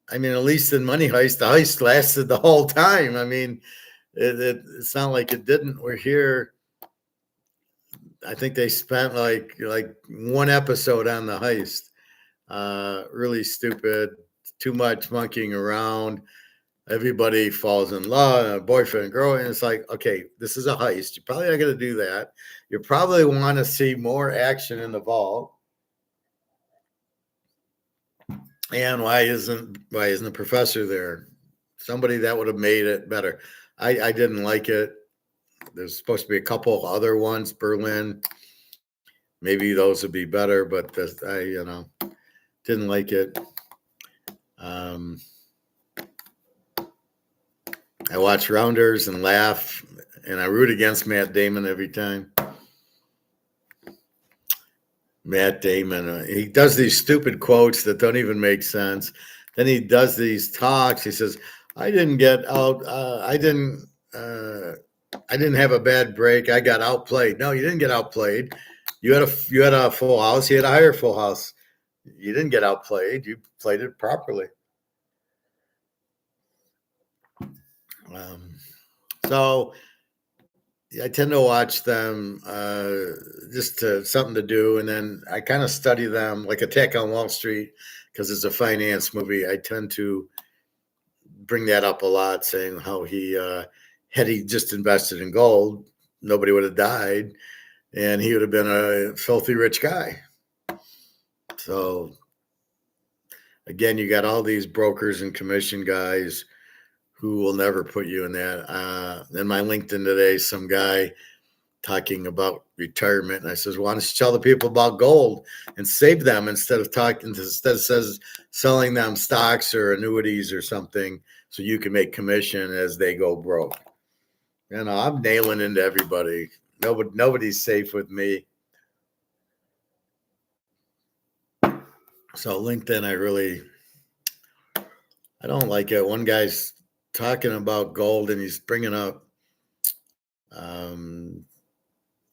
I mean, at least in Money Heist, the heist lasted the whole time. I mean, it's not like it didn't. We're here. I think they spent like one episode on the heist. Really stupid. Too much monkeying around. Everybody falls in love, a boyfriend and girl, and it's like, okay, this is a heist. You're probably not going to do that. You probably want to see more action in the vault. And why isn't the professor there? Somebody that would have made it better. I didn't like it. There's supposed to be a couple other ones, Berlin. Maybe those would be better, but I didn't like it. I watch Rounders and laugh, and I root against Matt Damon every time. Matt Damon, he does these stupid quotes that don't even make sense. Then he does these talks. He says, "I didn't get out. I didn't have a bad break. I got outplayed." No, you didn't get outplayed. You had a full house. You had a higher full house. You didn't get outplayed. You played it properly. So I tend to watch them just something to do, and then I kind of study them, like Attack on Wall Street, because it's a finance movie. I tend to bring that up a lot, saying how had he just invested in gold, nobody would have died, and he would have been a filthy rich guy. So again, you got all these brokers and commission guys who will never put you in that. In my LinkedIn today, some guy talking about retirement, and I says, "Why don't you tell the people about gold and save them instead of selling them stocks or annuities or something, so you can make commission as they go broke." I'm nailing into everybody. Nobody's safe with me. So LinkedIn, I don't like it. One guy's talking about gold, and he's bringing up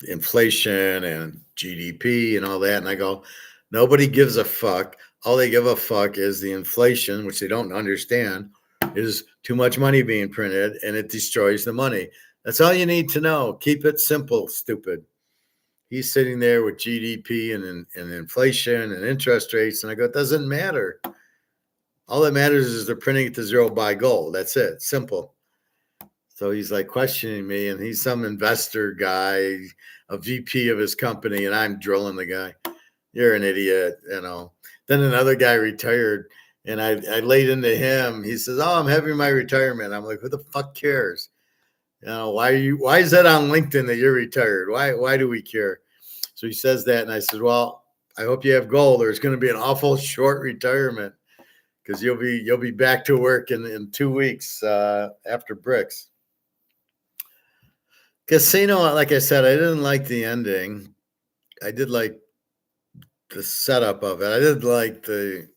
inflation and GDP and all that. And I go, nobody gives a fuck. All they give a fuck is the inflation, which they don't understand, is too much money being printed and it destroys the money. That's all you need to know. Keep it simple, stupid. He's sitting there with GDP and inflation and interest rates. And I go, it doesn't matter. All that matters is they're printing it to zero buy gold. That's it. Simple. So he's like questioning me, and he's some investor guy, a VP of his company, and I'm drilling the guy. You're an idiot, Then another guy retired, and I laid into him. He says, "Oh, I'm having my retirement." I'm like, "Who the fuck cares? Why is that on LinkedIn that you're retired? Why do we care?" So he says that, and I said, "Well, I hope you have gold. There's going to be an awful short retirement because you'll be back to work in 2 weeks after bricks." Casino, like I said, I didn't like the ending. I did like the setup of it. I did like the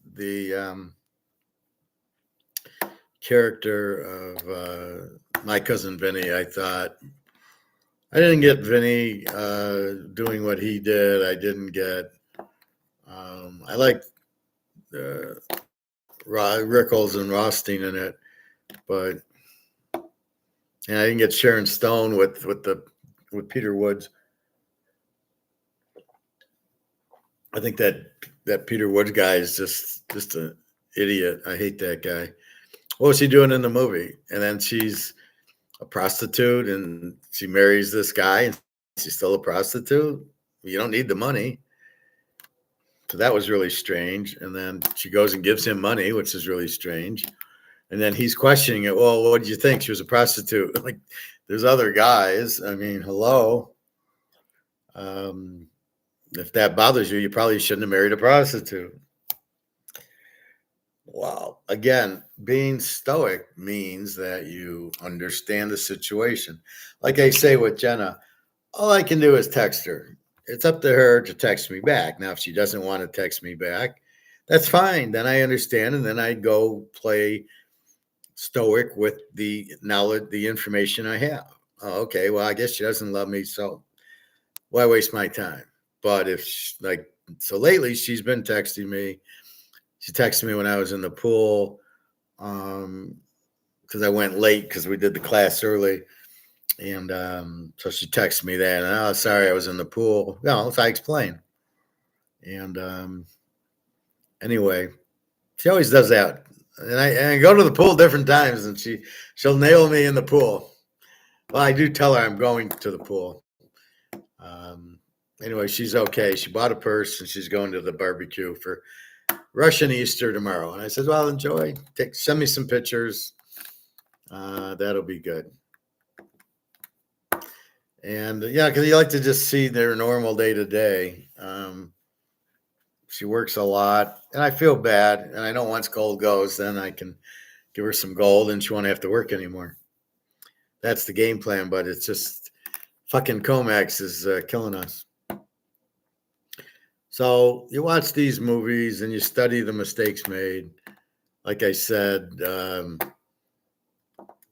character of my cousin Vinny. I thought I didn't get Vinny doing what he did. I didn't get. I liked Rickles and Rothstein in it, but I didn't get Sharon Stone with Peter Woods. I think that Peter Woods guy is just an idiot. I hate that guy. what was she doing in the movie? And then she's a prostitute and she marries this guy and she's still a prostitute. You don't need the money. So that was really strange. And then she goes and gives him money, which is really strange. And then he's questioning it. Well, what did you think? She was a prostitute. Like, there's other guys. I mean, hello. If that bothers you, you probably shouldn't have married a prostitute. Wow. Again, being stoic means that you understand the situation. Like I say with Jenna, all I can do is text her. It's up to her to text me back. Now, if she doesn't want to text me back, that's fine. Then I understand. And then I go play stoic with the knowledge, the information I have. Oh, okay. Well, I guess she doesn't love me. So why waste my time? But if so lately she's been texting me. She texted me when I was in the pool because I went late because we did the class early. And so she texted me that. And, oh, sorry, I was in the pool. No, so I explained. And anyway, she always does that. And I go to the pool different times, and she'll nail me in the pool. Well, I do tell her I'm going to the pool. Anyway, she's okay. She bought a purse, and she's going to the barbecue for Russian Easter tomorrow. And I said, well, enjoy. Send me some pictures. That'll be good. And yeah, because you like to just see their normal day to day. She works a lot, and I feel bad. And I know once gold goes, then I can give her some gold, and she won't have to work anymore. That's the game plan, but it's just fucking comex is killing us. So you watch these movies and you study the mistakes made. Like I said,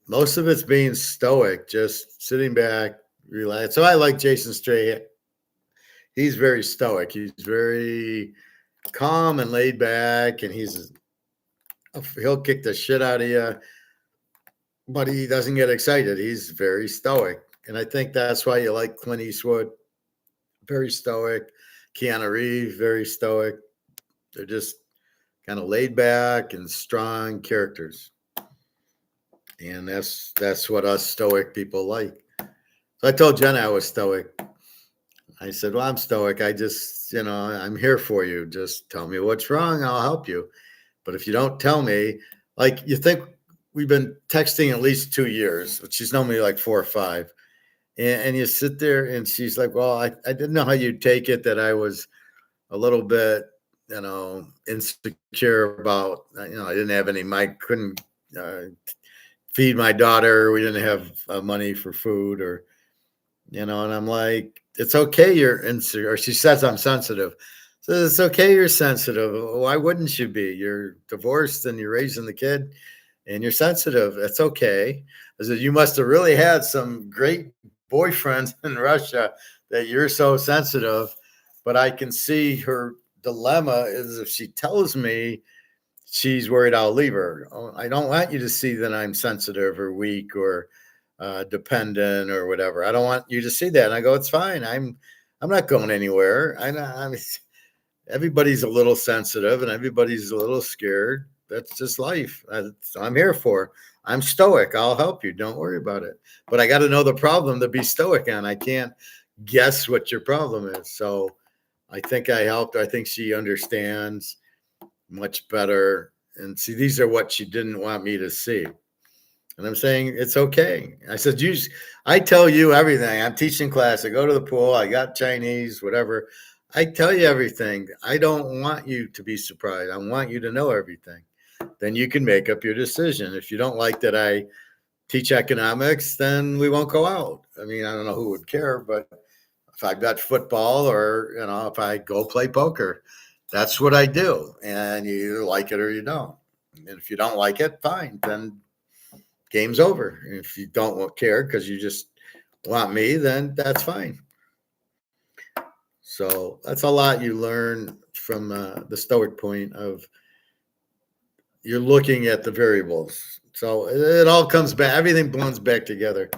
most of it's being stoic, just sitting back, relax. So I like Jason Stray. He's very stoic. He's very calm and laid back, and he'll kick the shit out of you, but he doesn't get excited. He's very stoic. And I think that's why you like Clint Eastwood. Very stoic. Keanu Reeves, very stoic. They're just kind of laid back and strong characters. And that's what us stoic people like. So I told Jenna I was stoic. I said, well, I'm stoic. I just, I'm here for you. Just tell me what's wrong. I'll help you. But if you don't tell me, like, you think we've been texting at least 2 years, but she's known me like 4 or 5. And you sit there and she's like, well, I didn't know how you'd take it that I was a little bit, insecure about, I didn't have any, couldn't feed my daughter. We didn't have money for food and I'm like, it's okay. You're insecure. Or she says I'm sensitive. So it's okay. You're sensitive. Why wouldn't you be? You're divorced and you're raising the kid and you're sensitive. It's okay. I said, you must have really had some great boyfriends in Russia that you're so sensitive. But I can see her dilemma is if she tells me she's worried I'll leave her. I don't want you to see that I'm sensitive or weak or dependent or whatever. I don't want you to see that. And I go, it's fine. I'm not going anywhere. I mean, everybody's a little sensitive and everybody's a little scared. That's just life. I'm here for. I'm stoic. I'll help you. Don't worry about it. But I got to know the problem to be stoic on. I can't guess what your problem is. So I think I helped. I think she understands much better. And see, these are what she didn't want me to see. And I'm saying, it's okay. I said, I tell you everything. I'm teaching class. I go to the pool. I got Chinese, whatever. I tell you everything. I don't want you to be surprised. I want you to know everything. Then you can make up your decision. If you don't like that I teach economics, then we won't go out. I mean, I don't know who would care, but if I've got football or, if I go play poker, that's what I do. And you either like it or you don't. And if you don't like it, fine. Then game's over. If you don't care because you just want me, then that's fine. So that's a lot you learn from the stoic point of you're looking at the variables. So it all comes back. Everything blends back together.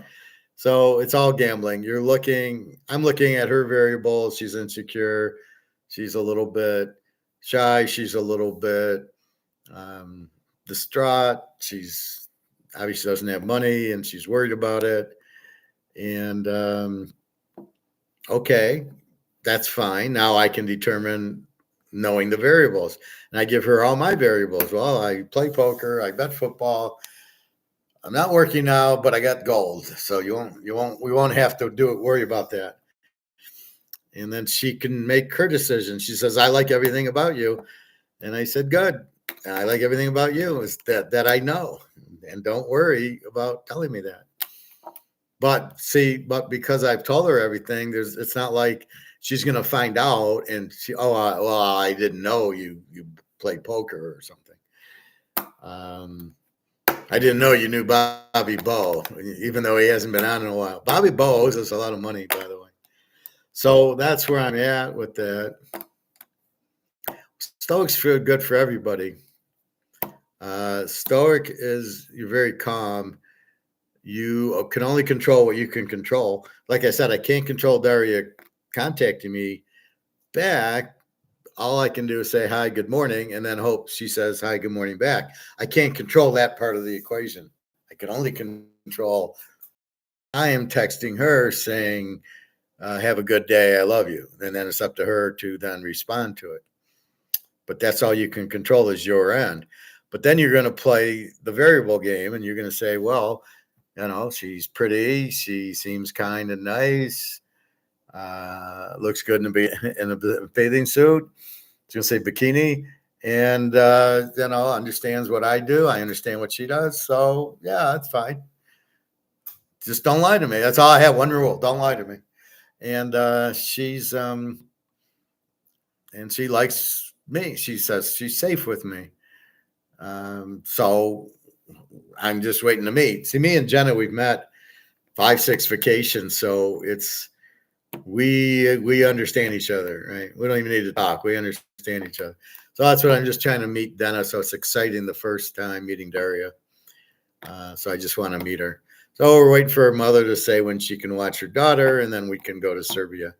So it's all gambling. I'm looking at her variables. She's insecure. She's a little bit shy. She's a little bit distraught. She's obviously doesn't have money and she's worried about it. And okay, that's fine. Now I can determine knowing the variables. And I give her all my variables. Well, I play poker, I bet football. I'm not working now, but I got gold. So we won't have to worry about that. And then she can make her decision. She says, I like everything about you. And I said, good. And I like everything about you is that I know. And don't worry about telling me that. But because I've told her everything, it's not like she's going to find out and I didn't know you play poker or something. I didn't know you knew Bobby Bowe, even though he hasn't been on in a while. Bobby Bowe owes us a lot of money, by the way. So that's where I'm at with that. Stoic's feel good for everybody. Stoic is you're very calm. You can only control what you can control. Like I said, I can't control Daria contacting me back. All I can do is say hi, good morning, and then hope she says hi, good morning back. I can't control that part of the equation. I can only control I am texting her saying, have a good day, I love you. And then it's up to her to then respond to it. But that's all you can control is your end. But then you're going to play the variable game and you're going to say, well, she's pretty. She seems kind and nice. Looks good in a bathing suit. She'll say bikini, and understands what I do. I understand what she does. So yeah, that's fine. Just don't lie to me. That's all I have. One rule: don't lie to me. And she's and she likes me. She says she's safe with me. So I'm just waiting to meet. See, me and Jenna, we've met 5-6 vacations, so we understand each other, right? We don't even need to talk. We understand each other. So that's what I'm just trying to meet Dennis. So it's exciting the first time meeting Daria. So I just want to meet her. So we're waiting for her mother to say when she can watch her daughter, and then we can go to Serbia.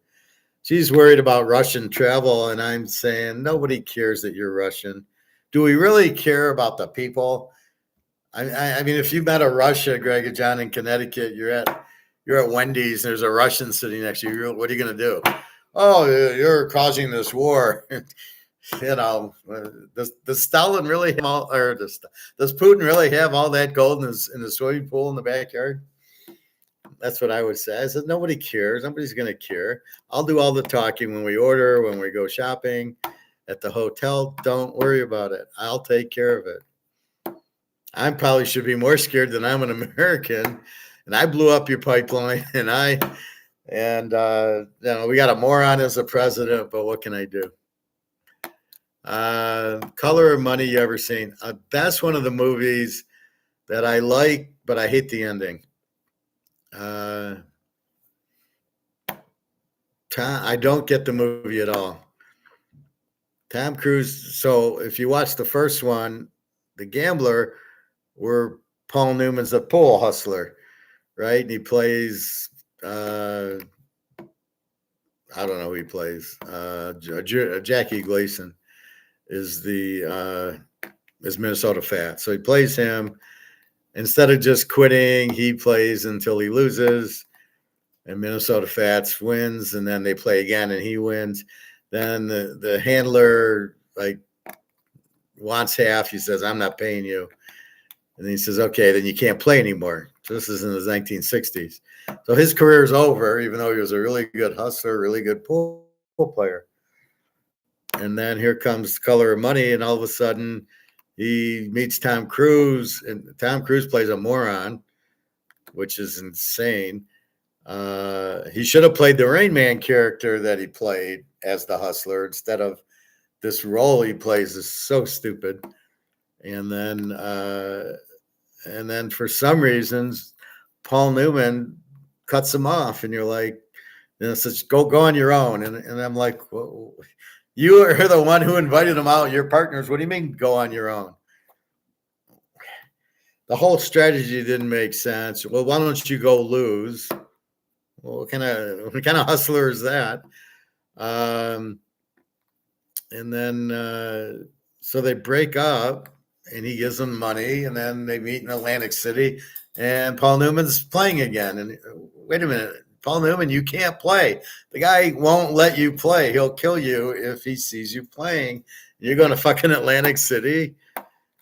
She's worried about Russian travel, and I'm saying nobody cares that you're Russian. Do we really care about the people? I mean, if you met a Russia, Greg and John in Connecticut, you're at Wendy's, and there's a Russian sitting next to you. What are you going to do? Oh, you're causing this war. Does Stalin really have all, or does Putin really have all that gold in the swimming pool in the backyard? That's what I would say. I said, nobody cares. Nobody's going to care. I'll do all the talking when we order, when we go shopping at the hotel. Don't worry about it. I'll take care of it. I probably should be more scared than I'm an American. And I blew up your pipeline, and we got a moron as a president, but what can I do? Color of Money you ever seen? That's one of the movies that I like, but I hate the ending. I don't get the movie at all. Tom Cruise. So if you watch the first one, The Gambler, where Paul Newman's a pool hustler, right? And he plays, I don't know who he plays. Jackie Gleason is Minnesota Fat. So he plays him. Instead of just quitting, he plays until he loses. And Minnesota Fats wins, and then they play again, and he wins. Then the handler wants half. He says, "I'm not paying you," and he says, "Okay, then you can't play anymore." So this is in the 1960s. So his career is over, even though he was a really good hustler, really good pool player. And then here comes Color of Money, and all of a sudden he meets Tom Cruise, and Tom Cruise plays a moron, which is insane. He should have played the Rain Man character that he played as the hustler instead of this role he plays is so stupid. And then for some reasons, Paul Newman cuts him off, and you're like, says, go on your own. And I'm like, well, you are the one who invited him out, your partners. What do you mean go on your own? The whole strategy didn't make sense. Well, why don't you go lose? Well, what kind of hustler is that? And then so they break up, and he gives them money, and then they meet in Atlantic City, and Paul Newman's playing again. And wait a minute, Paul Newman, you can't play. The guy won't let you play. He'll kill you if he sees you playing. You're going to fucking Atlantic City.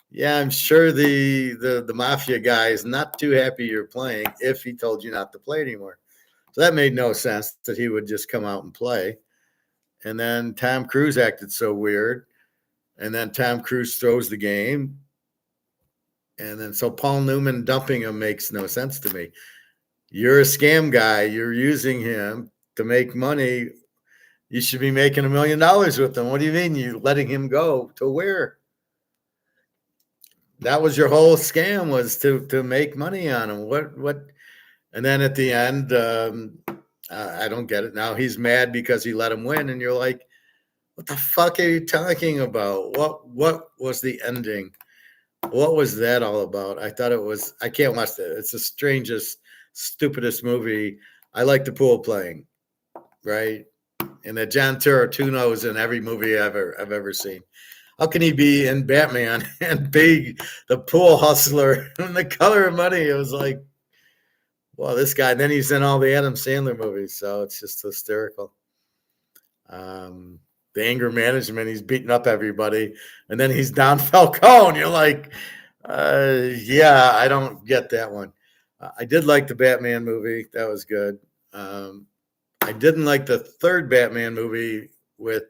Yeah, I'm sure the mafia guy is not too happy you're playing if he told you not to play anymore. So that made no sense that he would just come out and play. And then Tom Cruise acted so weird. And then Tom Cruise throws the game. And then so Paul Newman dumping him makes no sense to me. You're a scam guy. You're using him to make money. You should be making $1 million with him. What do you mean you letting him go to where? That was your whole scam, was to make money on him. What? And then at the end, I don't get it. Now he's mad because he let him win, and you're like, what the fuck are you talking about? What was the ending? What was that all about? I thought it was. I can't watch that. It's the strangest, stupidest movie. I like the pool playing, right? And that John Turturro is in every movie I've ever seen. How can he be in Batman and be the pool hustler in The Color of Money? It was like, well, this guy. Then he's in all the Adam Sandler movies, so it's just hysterical. The anger management, he's beating up everybody, and then he's Don Falcone. You're like, yeah, I don't get that one. I did like the Batman movie. That was good. I didn't like the third Batman movie with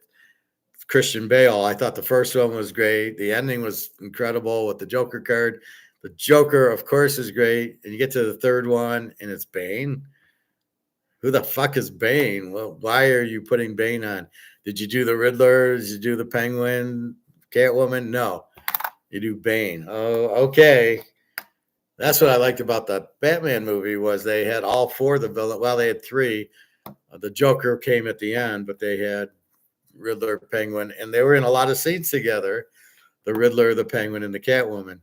Christian Bale. I thought the first one was great. The ending was incredible with the Joker card. The Joker, of course, is great. And you get to the third one, and it's Bane. Who the fuck is Bane? Well, why are you putting Bane on? Did you do the Riddler? Did you do the Penguin, Catwoman? No, you do Bane. Oh, okay. That's what I liked about the Batman movie was they had all four of the villains. Well, they had three. The Joker came at the end, but they had Riddler, Penguin, and they were in a lot of scenes together. The Riddler, the Penguin, and the Catwoman.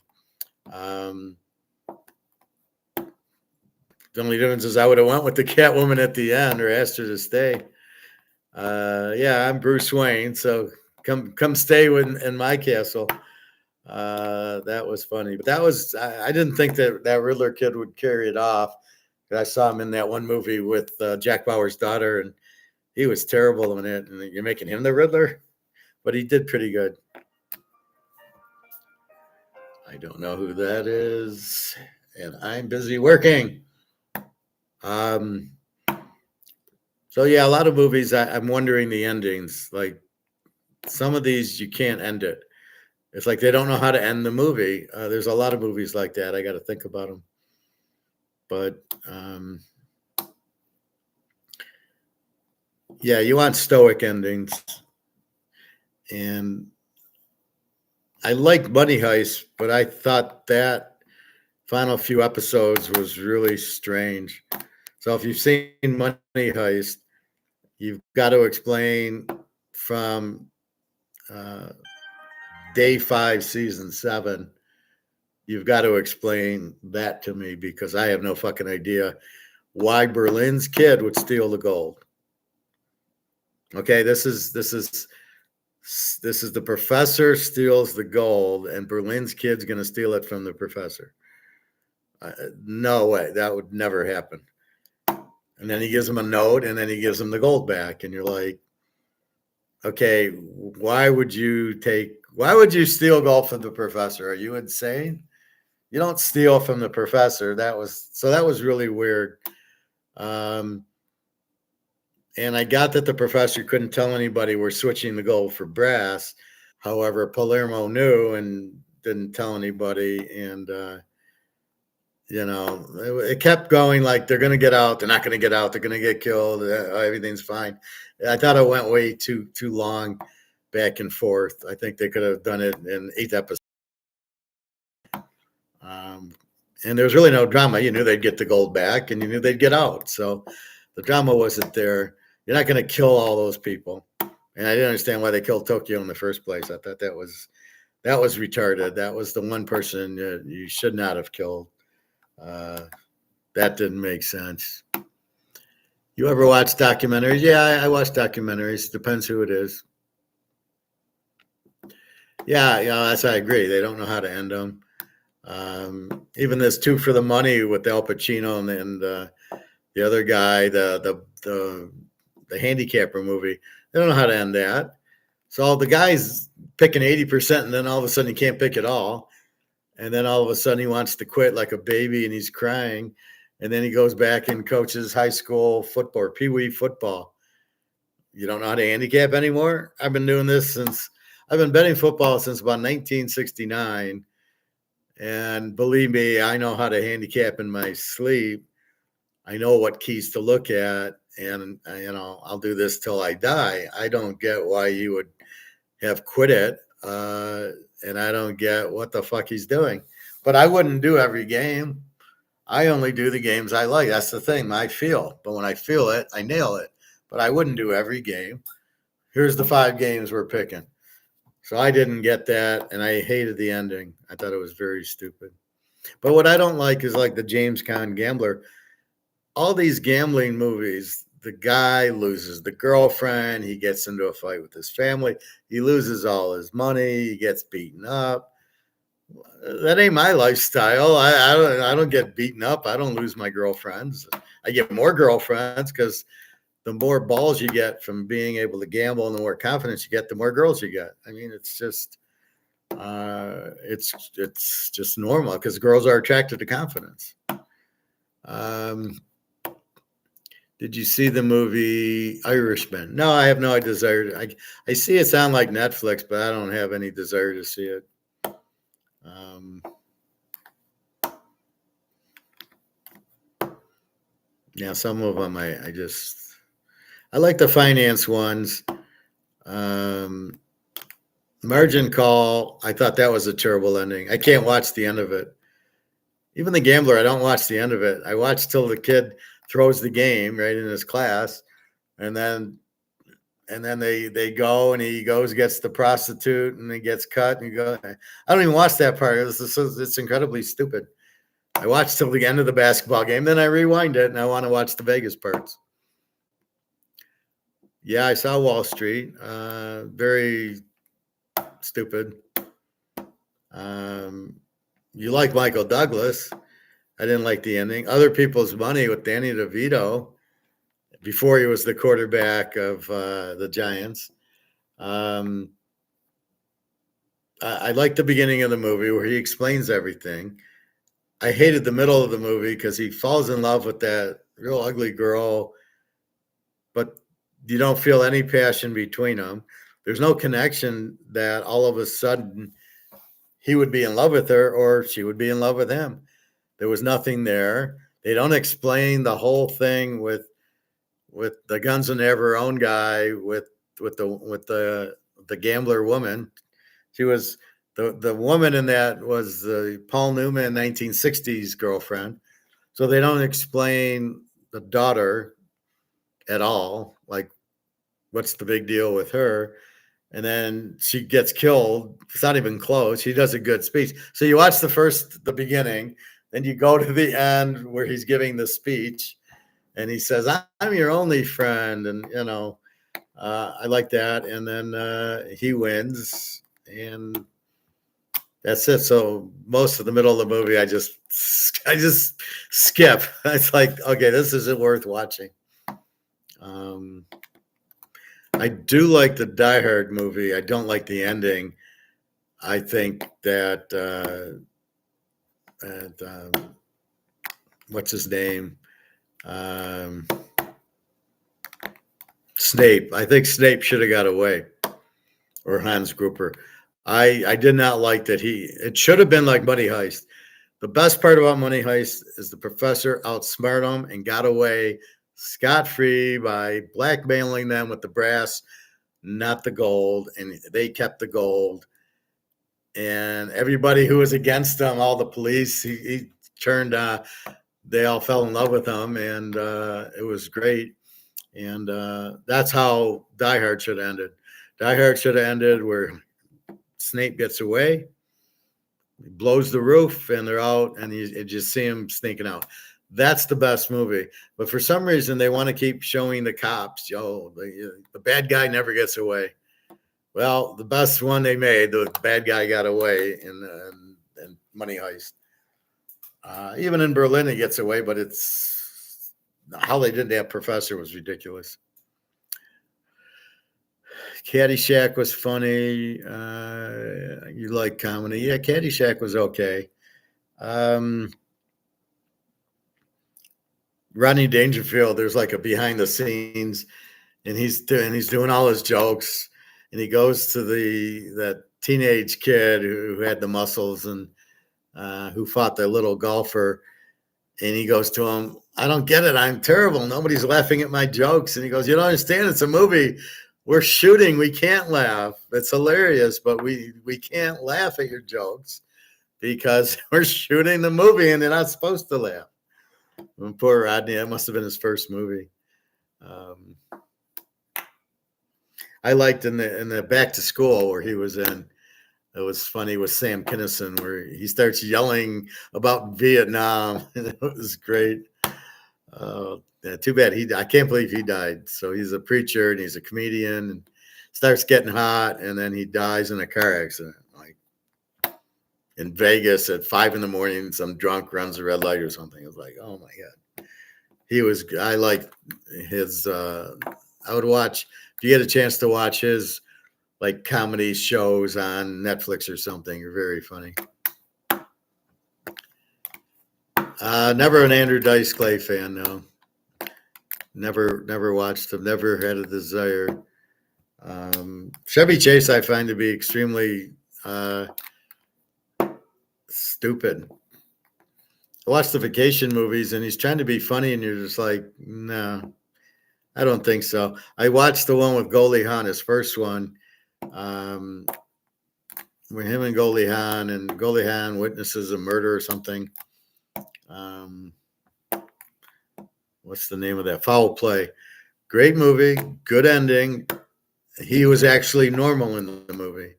The only difference is I would have went with the Catwoman at the end or asked her to stay. Yeah, I'm Bruce Wayne, so come stay in my castle. That was funny, but I didn't think that Riddler kid would carry it off. I saw him in that one movie with Jack Bauer's daughter, and he was terrible in it. And you're making him the Riddler, but he did pretty good. I don't know who that is, and I'm busy working. So yeah, a lot of movies, I'm wondering the endings. Like some of these, you can't end it. It's like they don't know how to end the movie. There's a lot of movies like that. I got to think about them. But yeah, you want stoic endings. And I liked Money Heist, but I thought that final few episodes was really strange. So if you've seen Money Heist, you've got to explain from day 5, season 7. You've got to explain that to me because I have no fucking idea why Berlin's kid would steal the gold. Okay, this is the professor steals the gold, and Berlin's kid's going to steal it from the professor. No way, that would never happen. And then he gives him a note, and then he gives him the gold back, and you're like, okay, why would you steal gold from the professor? Are you insane? You don't steal from the professor. That was really weird. And I got that the professor couldn't tell anybody we're switching the gold for brass. However, Palermo knew and didn't tell anybody. And, it kept going like they're going to get out. They're not going to get out. They're going to get killed. Everything's fine. I thought it went way too long back and forth. I think they could have done it in 8 episodes. And there was really no drama. You knew they'd get the gold back and you knew they'd get out. So the drama wasn't there. You're not going to kill all those people. And I didn't understand why they killed Tokyo in the first place. I thought that was retarded. That was the one person you should not have killed. That didn't make sense. You ever watch documentaries? Yeah, I watch documentaries. Depends who it is. Yeah, that's I agree. They don't know how to end them. Even this Two for the Money with Al Pacino and the other guy, the handicapper movie. They don't know how to end that. So the guy's picking 80%, and then all of a sudden he can't pick it all. And then all of a sudden he wants to quit like a baby and he's crying. And then he goes back and coaches high school football, or pee-wee football. You don't know how to handicap anymore? I've been doing this since I've been betting football since about 1969. And believe me, I know how to handicap in my sleep. I know what keys to look at. And, I'll do this till I die. I don't get why you would have quit it. And I don't get what the fuck he's doing. But I wouldn't do every game. I only do the games I like. That's the thing. I feel. But when I feel it, I nail it. But I wouldn't do every game. Here's the 5 games we're picking. So I didn't get that, and I hated the ending. I thought it was very stupid. But what I don't like is like the James Caan Gambler. All these gambling movies, the guy loses the girlfriend. He gets into a fight with his family. He loses all his money. He gets beaten up. That ain't my lifestyle. I don't get beaten up. I don't lose my girlfriends. I get more girlfriends because the more balls you get from being able to gamble and the more confidence you get, the more girls you get. I mean, it's just normal because girls are attracted to confidence. Did you see the movie Irishman? No, I have no desire. I see it's on like Netflix, but I don't have any desire to see it. Yeah, some of them I like the finance ones. Margin Call, I thought that was a terrible ending. I can't watch the end of it. Even The Gambler, I don't watch the end of it. I watch till the kid throws the game right in his class, and then they go and he goes gets the prostitute and he gets cut and you go. I don't even watch that part. It's incredibly stupid. I watch till the end of the basketball game, then I rewind it and I want to watch the Vegas parts. Yeah, I saw Wall Street. Very stupid. You like Michael Douglas. I didn't like the ending. Other People's Money with Danny DeVito before he was the quarterback of the Giants. I like the beginning of the movie where he explains everything. I hated the middle of the movie because he falls in love with that real ugly girl, but you don't feel any passion between them. There's no connection that all of a sudden he would be in love with her or she would be in love with him. There was nothing there. They don't explain the whole thing with the guns and have her own guy with the gambler woman. She was the woman in that was the Paul Newman 1960s girlfriend. So they don't explain the daughter at all. Like, what's the big deal with her? And then she gets killed. It's not even close. She does a good speech. So you watch the beginning, then you go to the end where he's giving the speech, and he says, "I'm your only friend," and I like that. And then he wins, and that's it. So most of the middle of the movie, I just skip. It's like, okay, this isn't worth watching. I do like the Die Hard movie. I don't like the ending. I think that what's his name? Snape. I think Snape should have got away, or Hans Gruber. I did not like that it should have been like Money Heist. The best part about Money Heist is the professor outsmarted them and got away scot-free by blackmailing them with the brass, not the gold, and they kept the gold. And everybody who was against him, all the police, he turned, they all fell in love with him, and it was great. And that's how Die Hard should have ended. Die Hard should have ended where Snape gets away, he blows the roof, and they're out, and you just see him sneaking out. That's the best movie. But for some reason, they want to keep showing the cops. The bad guy never gets away. Well, the best one they made, the bad guy got away in Money Heist. Even in Berlin, he gets away, but it's how they did that professor was ridiculous. Caddyshack was funny. You like comedy? Yeah, Caddyshack was okay. Um, Rodney Dangerfield, there's like a behind the scenes, and he's doing all his jokes, and he goes to that teenage kid who had the muscles and who fought the little golfer, and he goes to him, I don't get it. I'm terrible. Nobody's laughing at my jokes. And he goes, you don't understand. It's a movie. We're shooting. We can't laugh. It's hilarious, but we can't laugh at your jokes because we're shooting the movie and they're not supposed to laugh. And poor Rodney, that must have been his first movie. I liked in the Back to School where he was in. It was funny with Sam Kinison where he starts yelling about Vietnam. It was great. Yeah, too bad I can't believe he died. So he's a preacher and he's a comedian and starts getting hot and then he dies in a car accident. Like in Vegas at 5 a.m, some drunk runs a red light or something. It was like, oh my God. I like his, I would watch, if you get a chance to watch his like comedy shows on Netflix or something, are very funny. Never an Andrew Dice Clay fan, no. Never watched him. Never had a desire. Chevy Chase, I find to be extremely stupid. I watch the vacation movies, and he's trying to be funny, and you're just like, no, I don't think so. I watched the one with Goldie Hawn, his first one, with him and Goldie Hawn witnesses a murder or something. What's the name of that? Foul Play. Great movie, good ending. He was actually normal in the movie.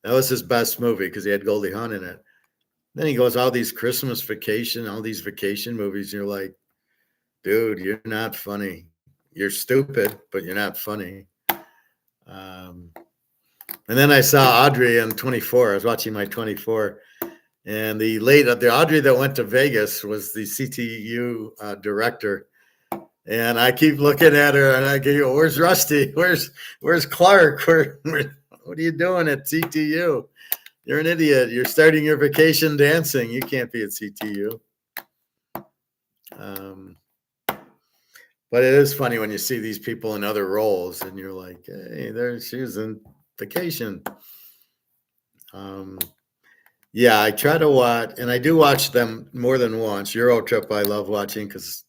That was his best movie because he had Goldie Hawn in it. Then he goes all these Christmas vacation, all these vacation movies. And you're like, dude, you're not funny. You're stupid, but you're not funny. And then I saw Audrey on 24. I was watching my 24. And the Audrey that went to Vegas was the CTU director. And I keep looking at her and I go, where's Rusty? Where's Clark? What are you doing at CTU? You're an idiot. You're starting your vacation dancing. You can't be at CTU. But it is funny when you see these people in other roles and you're like, hey, she was in vacation. Yeah, I try to watch, and I do watch them more than once. Euro Trip I love watching because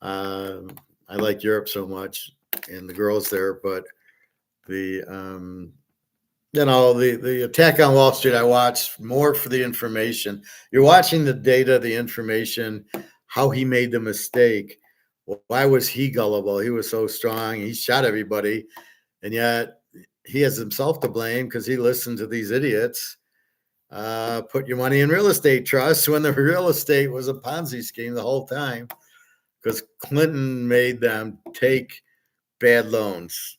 I like Europe so much and the girls there. But the Attack on Wall Street I watch more for the information. You're watching the data, the information, how he made the mistake. Why was he gullible? He was so strong. He shot everybody, and yet he has himself to blame because he listened to these idiots. Put your money in real estate trusts when the real estate was a Ponzi scheme the whole time because Clinton made them take bad loans.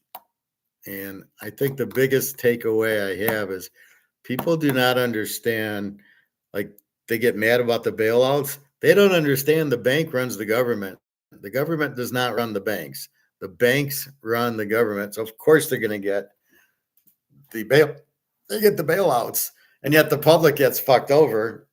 And I think the biggest takeaway I have is people do not understand, like they get mad about the bailouts. They don't understand the bank runs the government. The government does not run the banks. The banks run the government. So of course they're going to get the bailouts. And yet the public gets fucked over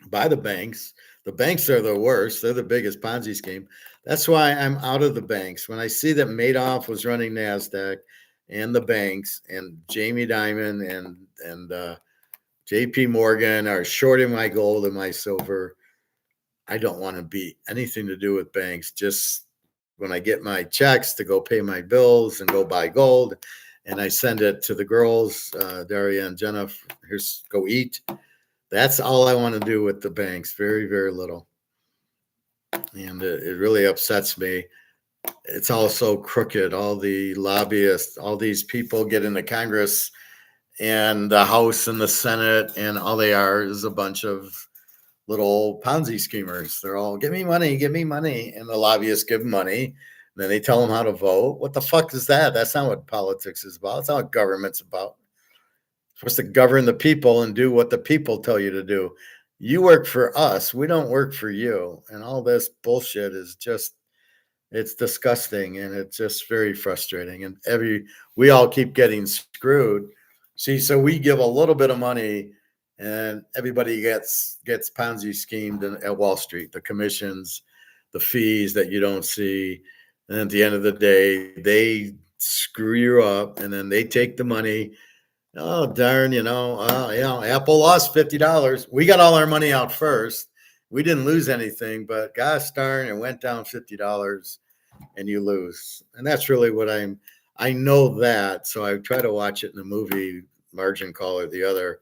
by the banks. The banks are the worst. They're the biggest Ponzi scheme. That's why I'm out of the banks. When I see that Madoff was running NASDAQ and the banks and Jamie Dimon and JP Morgan are shorting my gold and my silver, I don't want to be anything to do with banks. Just when I get my checks to go pay my bills and go buy gold, and I send it to the girls, Daria and Jenna, here's go eat. That's all I want to do with the banks. Very, very little. And it really upsets me. It's all so crooked. All the lobbyists, all these people get into Congress and the House and the Senate, and all they are is a bunch of little Ponzi schemers. They're all, give me money. And the lobbyists give money. then they tell them how to vote. What the fuck is that? That's not what politics is about. It's not what government's about. It's supposed to govern the people and do what the people tell you to do. You work for us. We don't work for you. And all this bullshit is just, it's disgusting, and it's just very frustrating. And we all keep getting screwed. See, so we give a little bit of money, and everybody gets Ponzi schemed at Wall Street. The commissions, the fees that you don't see, and at the end of the day, they screw you up, and then they take the money. Oh darn, Apple lost $50. We got all our money out first. We didn't lose anything, but gosh darn, it went down $50, and you lose. And that's really what I know that. So I try to watch it in the movie, Margin Call or the other,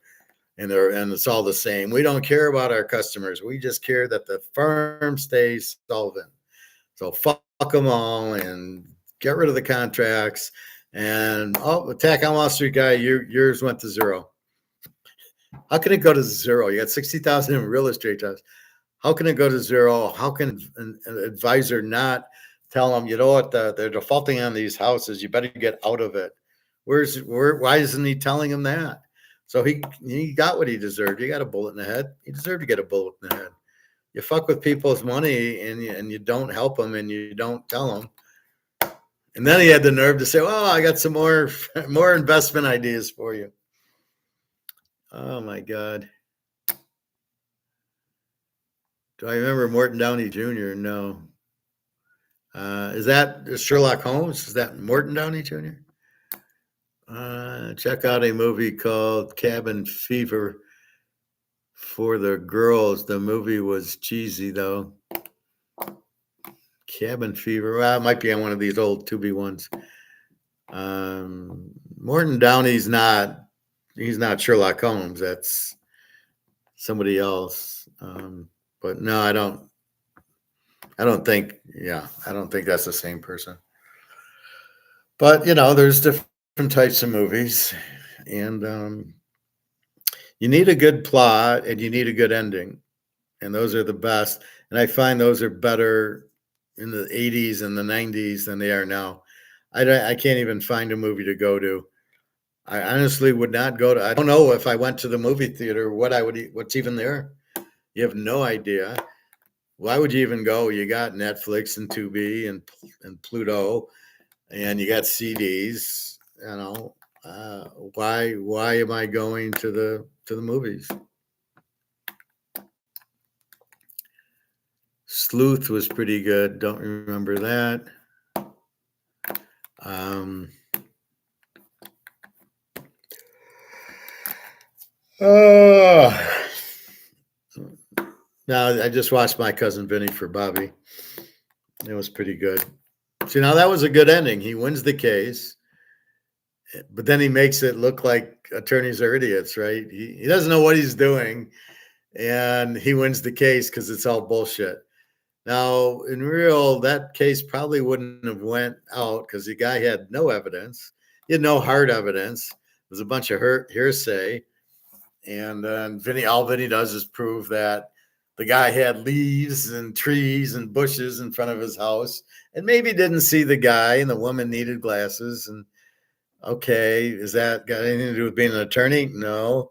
and it's all the same. We don't care about our customers. We just care that the firm stays solvent. So fuck them all and get rid of the contracts. And attack on Wall Street guy, yours went to zero. How can it go to zero? You got 60,000 in real estate jobs. How can it go to zero? How can an advisor not tell them, you know what, they're defaulting on these houses, you better get out of it? Why isn't he telling him that? So he got what he deserved. He got a bullet in the head. He deserved to get a bullet in the head. You fuck with people's money and you don't help them and you don't tell them. And then he had the nerve to say, "Oh, I got some more investment ideas for you." Oh my God. Do I remember Morton Downey Jr.? No. Is that Sherlock Holmes? Is that Morton Downey Jr.? Check out a movie called Cabin Fever for the girls. The movie was cheesy though. Cabin Fever. Well, it might be on one of these old Tubi ones. Morton Downey's not. He's not Sherlock Holmes. That's somebody else. But no, I don't think. Yeah, I don't think that's the same person. But there's different types of movies, and you need a good plot and you need a good ending, and those are the best. And I find those are better in the 80s and the 90s than they are now. I can't even find a movie to go to. I honestly would not go to. I don't know if I went to the movie theater what's even there. You have no idea. Why would you even go? You got Netflix and Tubi and Pluto, and you got CDs. Why am I going to the movies? Sleuth was pretty good. Don't remember that. Now I just watched My Cousin Vinny for Bobby. It was pretty good. See, now that was a good ending. He wins the case, but then he makes it look like attorneys are idiots, right? He doesn't know what he's doing, and he wins the case because it's all bullshit. Now, in real, that case probably wouldn't have went out because the guy had no evidence. He had no hard evidence. It was a bunch of hearsay. And then all Vinny does is prove that the guy had leaves and trees and bushes in front of his house and maybe didn't see the guy, and the woman needed glasses. And okay, is that got anything to do with being an attorney? No.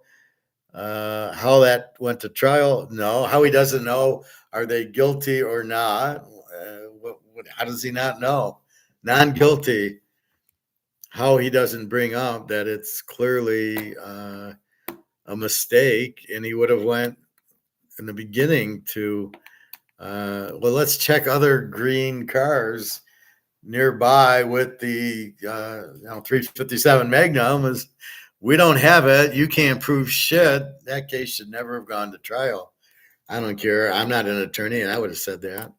How that went to trial? No. How he doesn't know, are they guilty or not? How does he not know? Non-guilty. How he doesn't bring up that it's clearly a mistake, and he would have went in the beginning to let's check other green cars nearby with the 357 Magnum. We don't have it. You can't prove shit. That case should never have gone to trial. I don't care. I'm not an attorney, and I would have said that.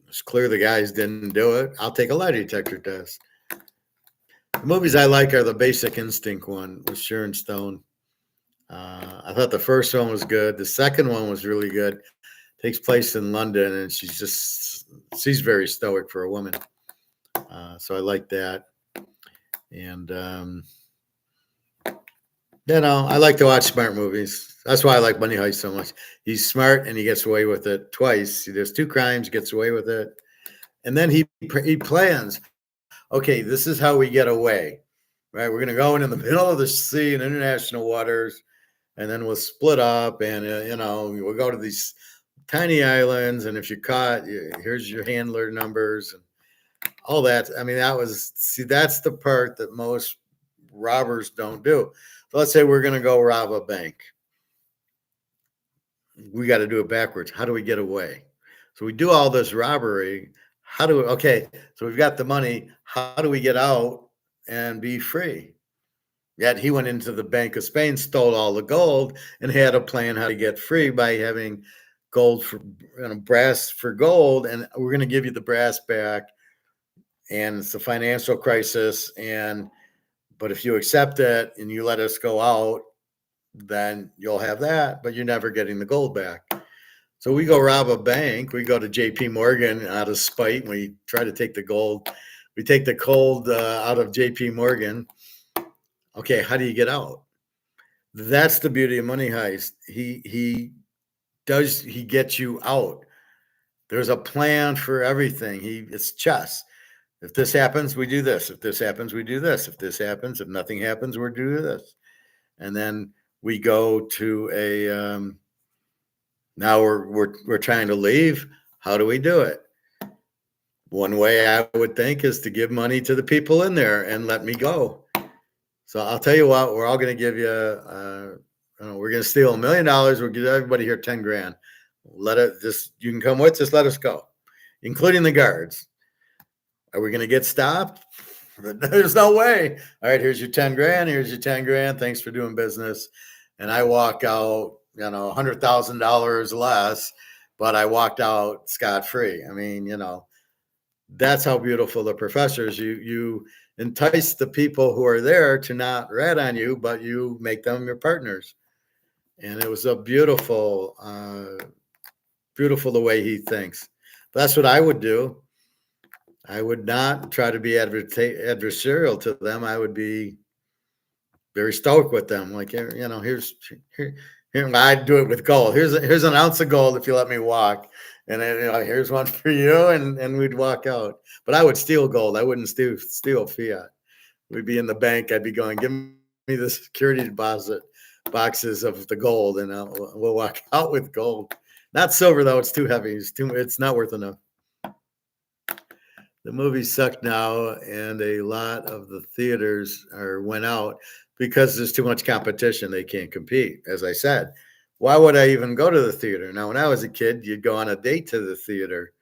It's clear the guys didn't do it. I'll take a lie detector test. The movies I like are the Basic Instinct one with Sharon Stone. I thought the first one was good. The second one was really good. Takes place in London, and she's very stoic for a woman. So I like that. And I like to watch smart movies. That's why I like Money Heist so much. He's smart and he gets away with it twice. There's two crimes, gets away with it. And then he plans, okay, this is how we get away, right? We're going to go into the middle of the sea in international waters, and then we'll split up, and we'll go to these tiny islands, and if you're caught, here's your handler numbers and all that. I mean, that's the part that most robbers don't do. So let's say we're going to go rob a bank. We got to do it backwards. How do we get away? So we do all this robbery. Okay, so we've got the money. How do we get out and be free? Yet he went into the Bank of Spain, stole all the gold, and had a plan how to get free by having gold for brass for gold, and we're going to give you the brass back. And it's a financial crisis, but if you accept it and you let us go out, then you'll have that, but you're never getting the gold back. So we go rob a bank. We go to JP Morgan out of spite, and we try to take the gold. We take the gold out of JP Morgan. Okay, how do you get out? That's the beauty of Money Heist. He gets you out. There's a plan for everything. It's chess. If this happens, we do this. If this happens, we do this. If this happens, if nothing happens, we're do this. And then we go to now we're trying to leave. How do we do it? One way I would think is to give money to the people in there and let me go. So I'll tell you what, we're all going to give you, we're going to steal $1 million. We'll give everybody here 10 grand. You can come with, just let us go, including the guards. Are we going to get stopped? There's no way. All right, here's your 10 grand. Here's your 10 grand. Thanks for doing business. And I walk out, $100,000 less, but I walked out scot-free. I mean, that's how beautiful the professor is. You entice the people who are there to not rat on you, but you make them your partners. And it was a beautiful the way he thinks. That's what I would do. I would not try to be adversarial to them. I would be very stoic with them. Like, here, I'd do it with gold. Here's an ounce of gold if you let me walk. And then, here's one for you. And we'd walk out. But I would steal gold. I wouldn't steal fiat. We'd be in the bank. I'd be going, give me the security deposit boxes of the gold, and we'll walk out with gold. Not silver, though. It's too heavy. It's not worth enough. The movies suck now, and a lot of the theaters went out because there's too much competition. They can't compete. As I said, why would I even go to the theater? Now, when I was a kid, you'd go on a date to the theater.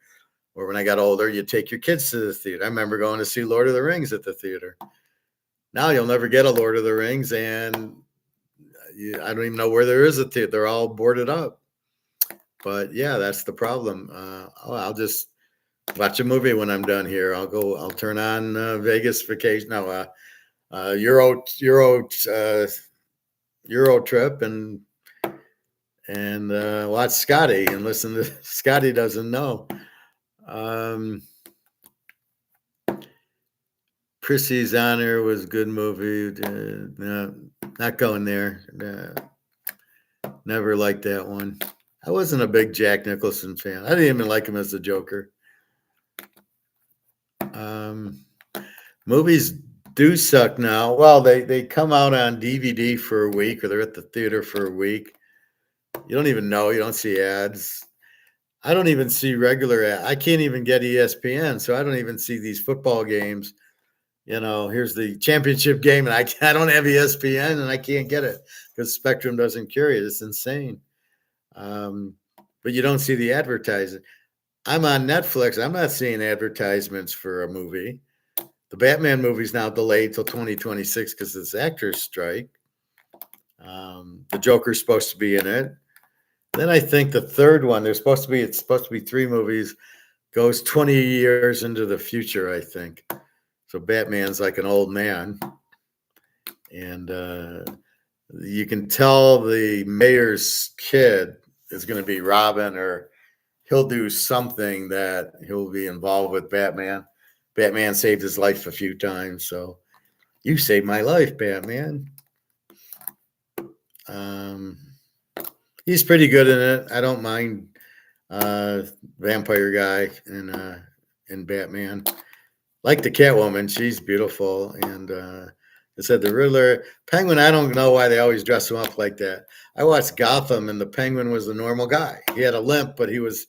Or when I got older, you'd take your kids to the theater. I remember going to see Lord of the Rings at the theater. Now you'll never get a Lord of the Rings, and I don't even know where there is a theater. They're all boarded up. But yeah, that's the problem. I'll just watch a movie when I'm done here. I'll turn on Vegas Vacation. No, Euro trip and watch Scotty and listen to Scotty doesn't know. Prissy's Honor was a good movie. No, not going there. Never liked that one. I wasn't a big Jack Nicholson fan. I didn't even like him as the Joker. Movies do suck now. Well, they come out on DVD for a week, or they're at the theater for a week. You don't even know. You don't see ads. I don't even see regular ads. I can't even get ESPN, so I don't even see these football games. Here's the championship game, and I don't have ESPN, and I can't get it because Spectrum doesn't carry it. It's insane. But you don't see the advertising. I'm on Netflix. I'm not seeing advertisements for a movie. The Batman movie's now delayed till 2026 because of this actors strike. The Joker's supposed to be in it. Then I think the third one, it's supposed to be 3 movies, goes 20 years into the future, I think. So Batman's like an old man. And you can tell the mayor's kid is going to be Robin, or he'll do something that he'll be involved with Batman. Batman saved his life a few times. So you saved my life, Batman. He's pretty good in it. I don't mind Vampire Guy, and in Batman. Like the Catwoman, she's beautiful. And I said the Riddler, Penguin. I don't know why they always dress him up like that. I watched Gotham, and the Penguin was the normal guy. He had a limp, but he was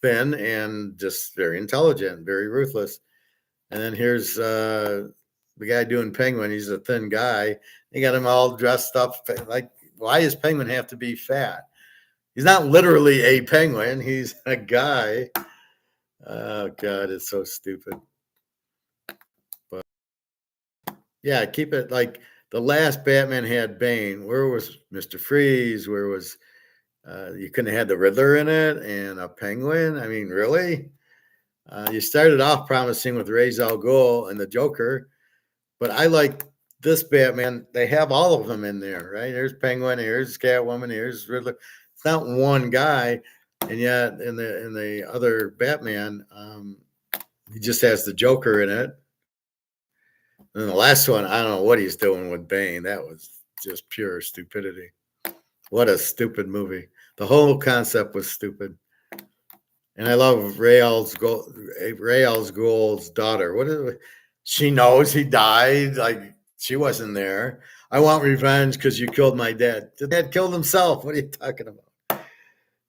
thin and just very intelligent, very ruthless. And then here's the guy doing Penguin. He's a thin guy. They got him all dressed up. Like, why does Penguin have to be fat? He's not literally a penguin. He's a guy. Oh, God, it's so stupid. But yeah, keep it like the last Batman had Bane. Where was Mr. Freeze? Where was you couldn't have had the Riddler in it and a penguin? I mean, really? You started off promising with Ra's al Ghul and the Joker, but I like this Batman. They have all of them in there, right? Here's Penguin, here's Catwoman, here's Riddler. It's not one guy, and yet in the other Batman, he just has the Joker in it. And the last one, I don't know what he's doing with Bane. That was just pure stupidity. What a stupid movie. The whole concept was stupid. And I love Ra's al Ghul's daughter. What is it? She knows he died. Like, she wasn't there. I want revenge because you killed my dad. The dad killed himself. What are you talking about?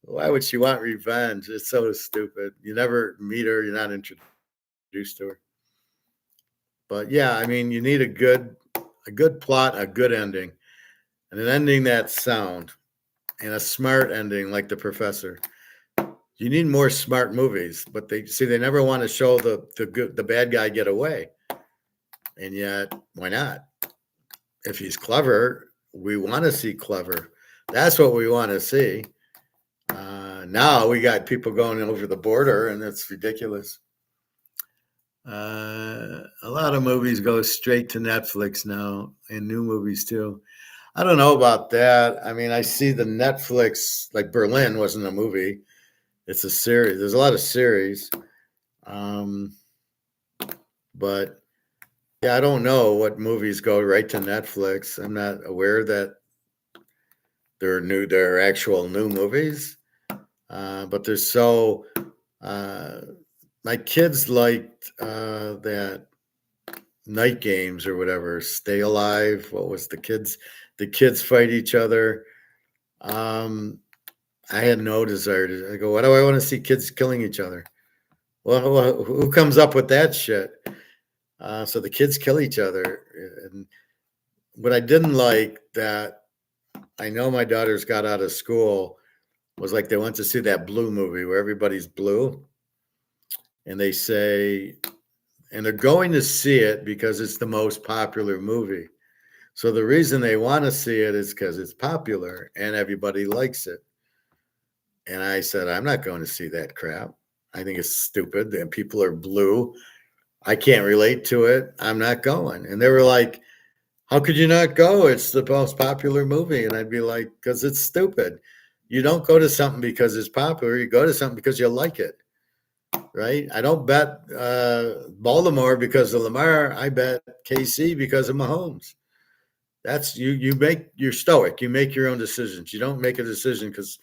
Why would she want revenge? It's so stupid. You never meet her. You're not introduced to her. But yeah, I mean, you need a good plot, a good ending, and an ending that's sound, and a smart ending like The Professor. You need more smart movies, but they never want to show the bad guy get away, and yet why not? If he's clever, we want to see clever. That's what we want to see. Now we got people going over the border, and it's ridiculous. A lot of movies go straight to Netflix now, and new movies too. I don't know about that. I mean, I see the Netflix, like Berlin wasn't a movie. It's a series. There's a lot of series. But yeah, I don't know what movies go right to Netflix. I'm not aware that they're actual new movies. But they're so my kids liked that Night Games or whatever, Stay Alive. What was the kids? The kids fight each other. I had no desire to. I go, why do I want to see kids killing each other? Well, who comes up with that shit? So the kids kill each other. And what I didn't like that I know my daughters got out of school was like they went to see that Blue movie where everybody's blue. And they say, and they're going to see it because it's the most popular movie. So the reason they want to see it is because it's popular and everybody likes it. And I said, I'm not going to see that crap. I think it's stupid and people are blue. I can't relate to it. I'm not going. And they were like, how could you not go? It's the most popular movie. And I'd be like, because it's stupid. You don't go to something because it's popular. You go to something because you like it. Right? I don't bet Baltimore because of Lamar. I bet KC because of Mahomes. That's you're stoic. You make your own decisions. You don't make a decision because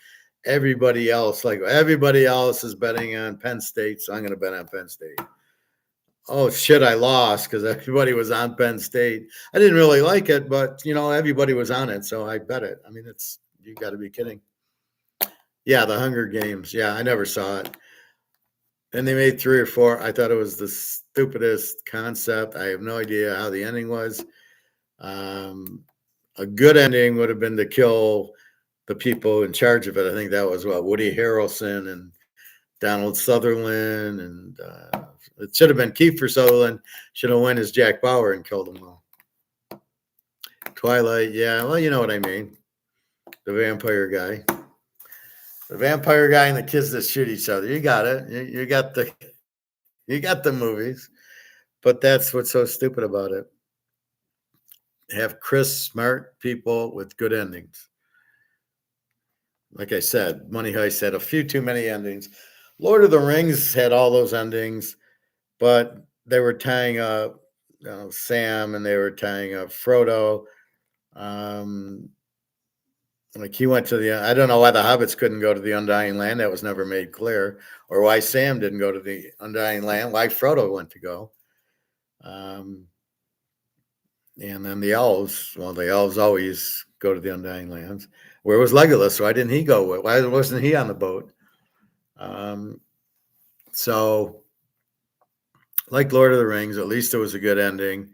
everybody else is betting on Penn State, so I'm going to bet on Penn State. Oh shit, I lost because everybody was on Penn State. I didn't really like it, but everybody was on it, so I bet it. I mean, you got to be kidding. Yeah, the Hunger Games. Yeah, I never saw it. And they made 3 or 4. I thought it was the stupidest concept. I have no idea how the ending was. A good ending would have been to kill the people in charge of it. I think that was Woody Harrelson and Donald Sutherland, and it should have been Kiefer Sutherland. Should have went as Jack Bauer and killed them all. Twilight, yeah. Well, you know what I mean. The vampire guy. The vampire guy and the kids that shoot each other. You got it. You got the movies. But that's what's so stupid about it. Have crisp, smart people with good endings. Like I said, Money Heist had a few too many endings. Lord of the Rings had all those endings, but they were tying up Sam and they were tying up Frodo. Like he went to the. I don't know why the hobbits couldn't go to the Undying Land. That was never made clear, or why Sam didn't go to the Undying Land. Why Frodo went to go. Um, and then the elves. Well, the elves always go to the Undying Lands. Where was Legolas? Why didn't he go? Why wasn't he on the boat? Um, so, like Lord of the Rings, at least it was a good ending.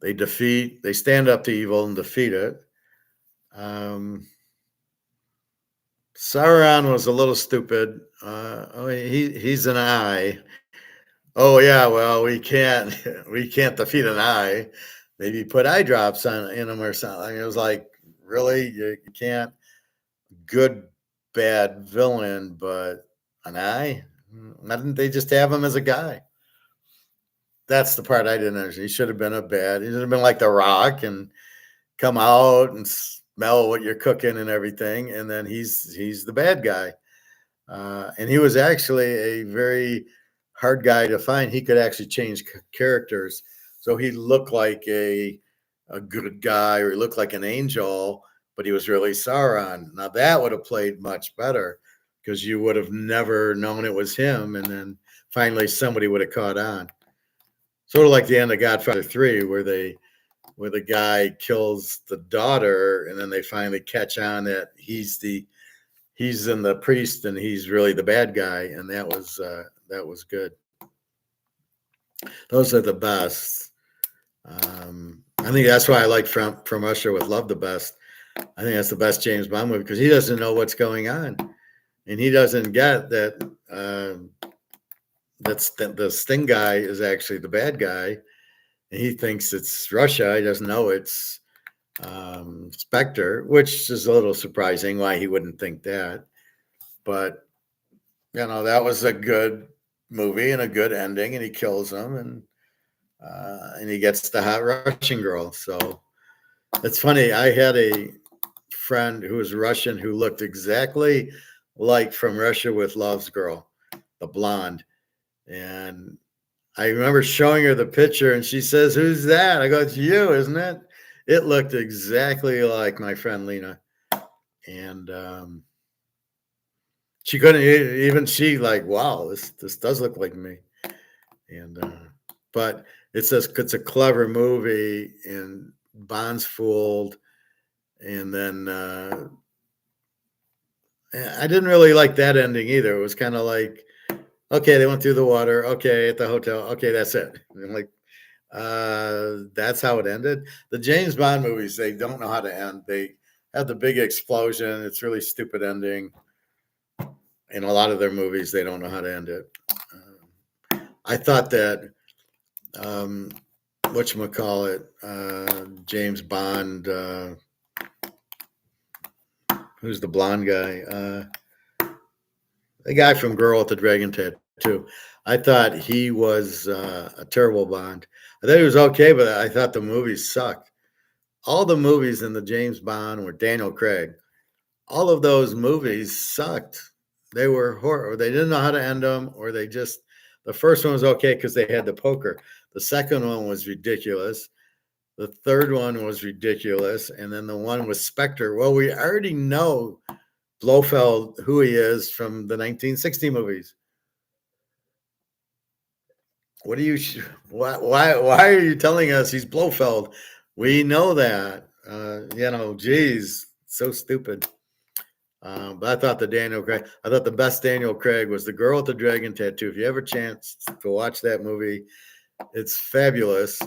They stand up to evil and defeat it. Sauron was a little stupid. He's an eye. Oh yeah, well we can't we can't defeat an eye. Maybe put eye drops on in him or something. It was like really you can't. Good bad villain, but an eye. Why didn't they just have him as a guy? That's the part I didn't understand. He should have been a bad. He should have been like the Rock and come out and smell what you're cooking and everything, and then he's the bad guy. And he was actually a very hard guy to find. He could actually change characters, so he looked like a good guy, or he looked like an angel, but he was really Sauron. Now that would have played much better because you would have never known it was him, and then finally somebody would have caught on. Sort of like the end of Godfather 3, where the guy kills the daughter, and then they finally catch on that he's in the priest and he's really the bad guy, and that was good. Those are the best. I think that's why I like From Russia with Love the best. I think that's the best James Bond movie because he doesn't know what's going on, and he doesn't get that the Sting guy is actually the bad guy, and he thinks it's Russia. He doesn't know it's Spectre, which is a little surprising why he wouldn't think that. But that was a good movie and a good ending, and he kills him, and he gets the hot Russian girl. So it's funny. I had a friend who was Russian who looked exactly like From Russia with Love's girl, the blonde. And I remember showing her the picture, and she says, "Who's that?" I go, "It's you, isn't it?" It looked exactly like my friend Lena. And she couldn't even she like, wow, this does look like me. And but it's a clever movie, and Bond's fooled, and then I didn't really like that ending either. It was kind of like, okay, they went through the water, okay, at the hotel, okay, that's it. And I'm like, that's how it ended. The James Bond movies, they don't know how to end. They have the big explosion. It's really stupid ending. In a lot of their movies, they don't know how to end it. I thought that whatchamacallit, James Bond, who's the blonde guy? The guy from Girl with the Dragon Tattoo. I thought he was a terrible Bond. I thought he was okay, but I thought the movies sucked. All the movies in the James Bond were Daniel Craig. All of those movies sucked. They were horrible. They didn't know how to end them, or they just. The first one was okay because they had the poker. The second one was ridiculous. The third one was ridiculous, and then the one with Spectre. Well, we already know Blofeld who he is from the 1960 movies. What are you? Why are you telling us he's Blofeld? We know that. Geez, so stupid. But I thought I thought the best Daniel Craig was The Girl with the Dragon Tattoo. If you have a chance to watch that movie, it's fabulous,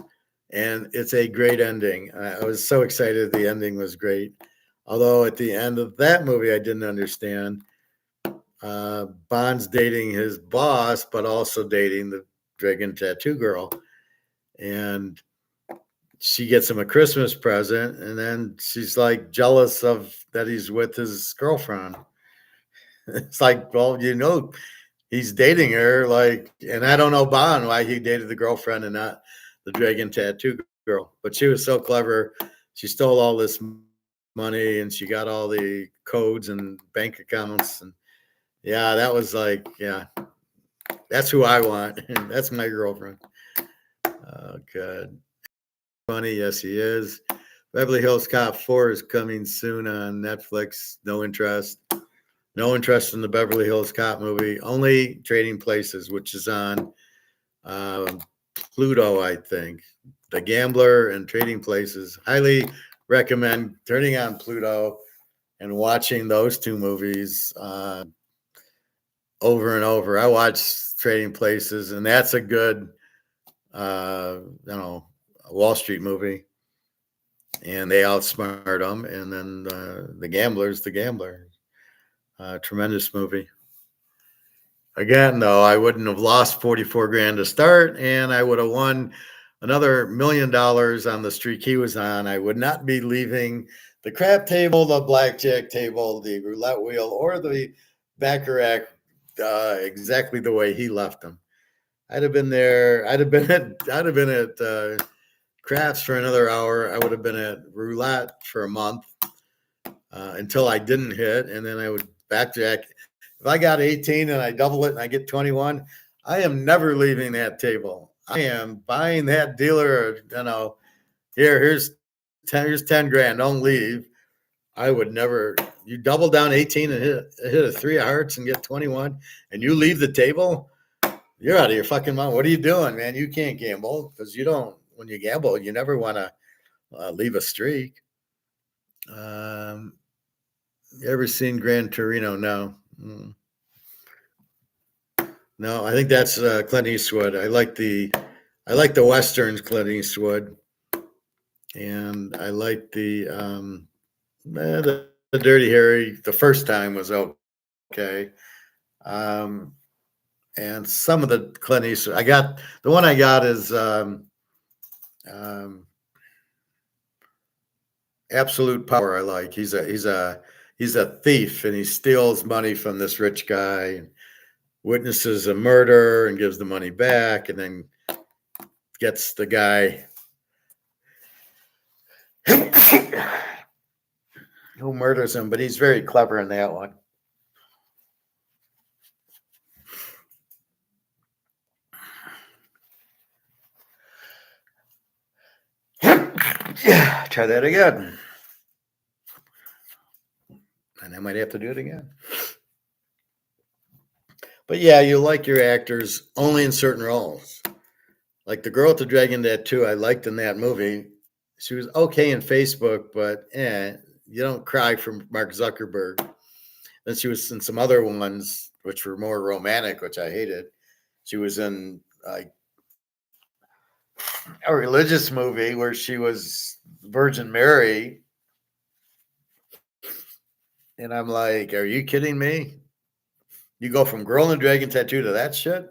and it's a great ending. I was so excited. The ending was great. Although at the end of that movie, I didn't understand. Bond's dating his boss, but also dating the Dragon Tattoo girl. And she gets him a Christmas present, and then she's like jealous of that he's with his girlfriend. It's like, well, he's dating her, like, and I don't know Bond why he dated the girlfriend and not the Dragon Tattoo girl. But she was so clever. She stole all this money, and she got all the codes and bank accounts, and yeah, that was like, yeah, that's who I want. That's my girlfriend. Oh, good. Funny, yes, he is. Beverly Hills Cop 4 is coming soon on Netflix. No interest. No interest in the Beverly Hills Cop movie. Only Trading Places, which is on Pluto, I think. The Gambler and Trading Places. Highly recommend turning on Pluto and watching those two movies over and over. I watched Trading Places, and that's a good, Wall Street movie. And they outsmart them. And then The Gambler's The Gambler. Tremendous movie. Again, though, I wouldn't have lost 44 grand to start, and I would have won another $1 million on the streak he was on. I would not be leaving the crap table, the blackjack table, the roulette wheel, or the baccarat exactly the way he left them. I'd have been there. I'd have been at craps for another hour. I would have been at roulette for a month until I didn't hit, and then I would backjack. If I got 18 and I double it and I get 21, I am never leaving that table. I am buying that dealer, here's 10 grand, don't leave. I would never. You double down 18 and hit a 3 of hearts and get 21 and you leave the table, you're out of your fucking mind. What are you doing, man? You can't gamble because when you gamble, you never want to leave a streak. You ever seen Gran Torino? No. No, I think that's Clint Eastwood. I like the westerns, Clint Eastwood, and I like the Dirty Harry. The first time was okay, and some of the Clint Eastwood. The one I got is Absolute Power. I like. He's a thief, and he steals money from this rich guy. And witnesses a murder and gives the money back, and then gets the guy who murders him. But he's very clever in that one. Yeah, try that again. And I might have to do it again. But yeah, you like your actors only in certain roles. Like the girl with the dragon tattoo, I liked in that movie. She was okay in Facebook, but you don't cry for Mark Zuckerberg. Then she was in some other ones, which were more romantic, which I hated. She was in like a religious movie where she was Virgin Mary. And I'm like, are you kidding me? You go from girl in a dragon tattoo to that shit?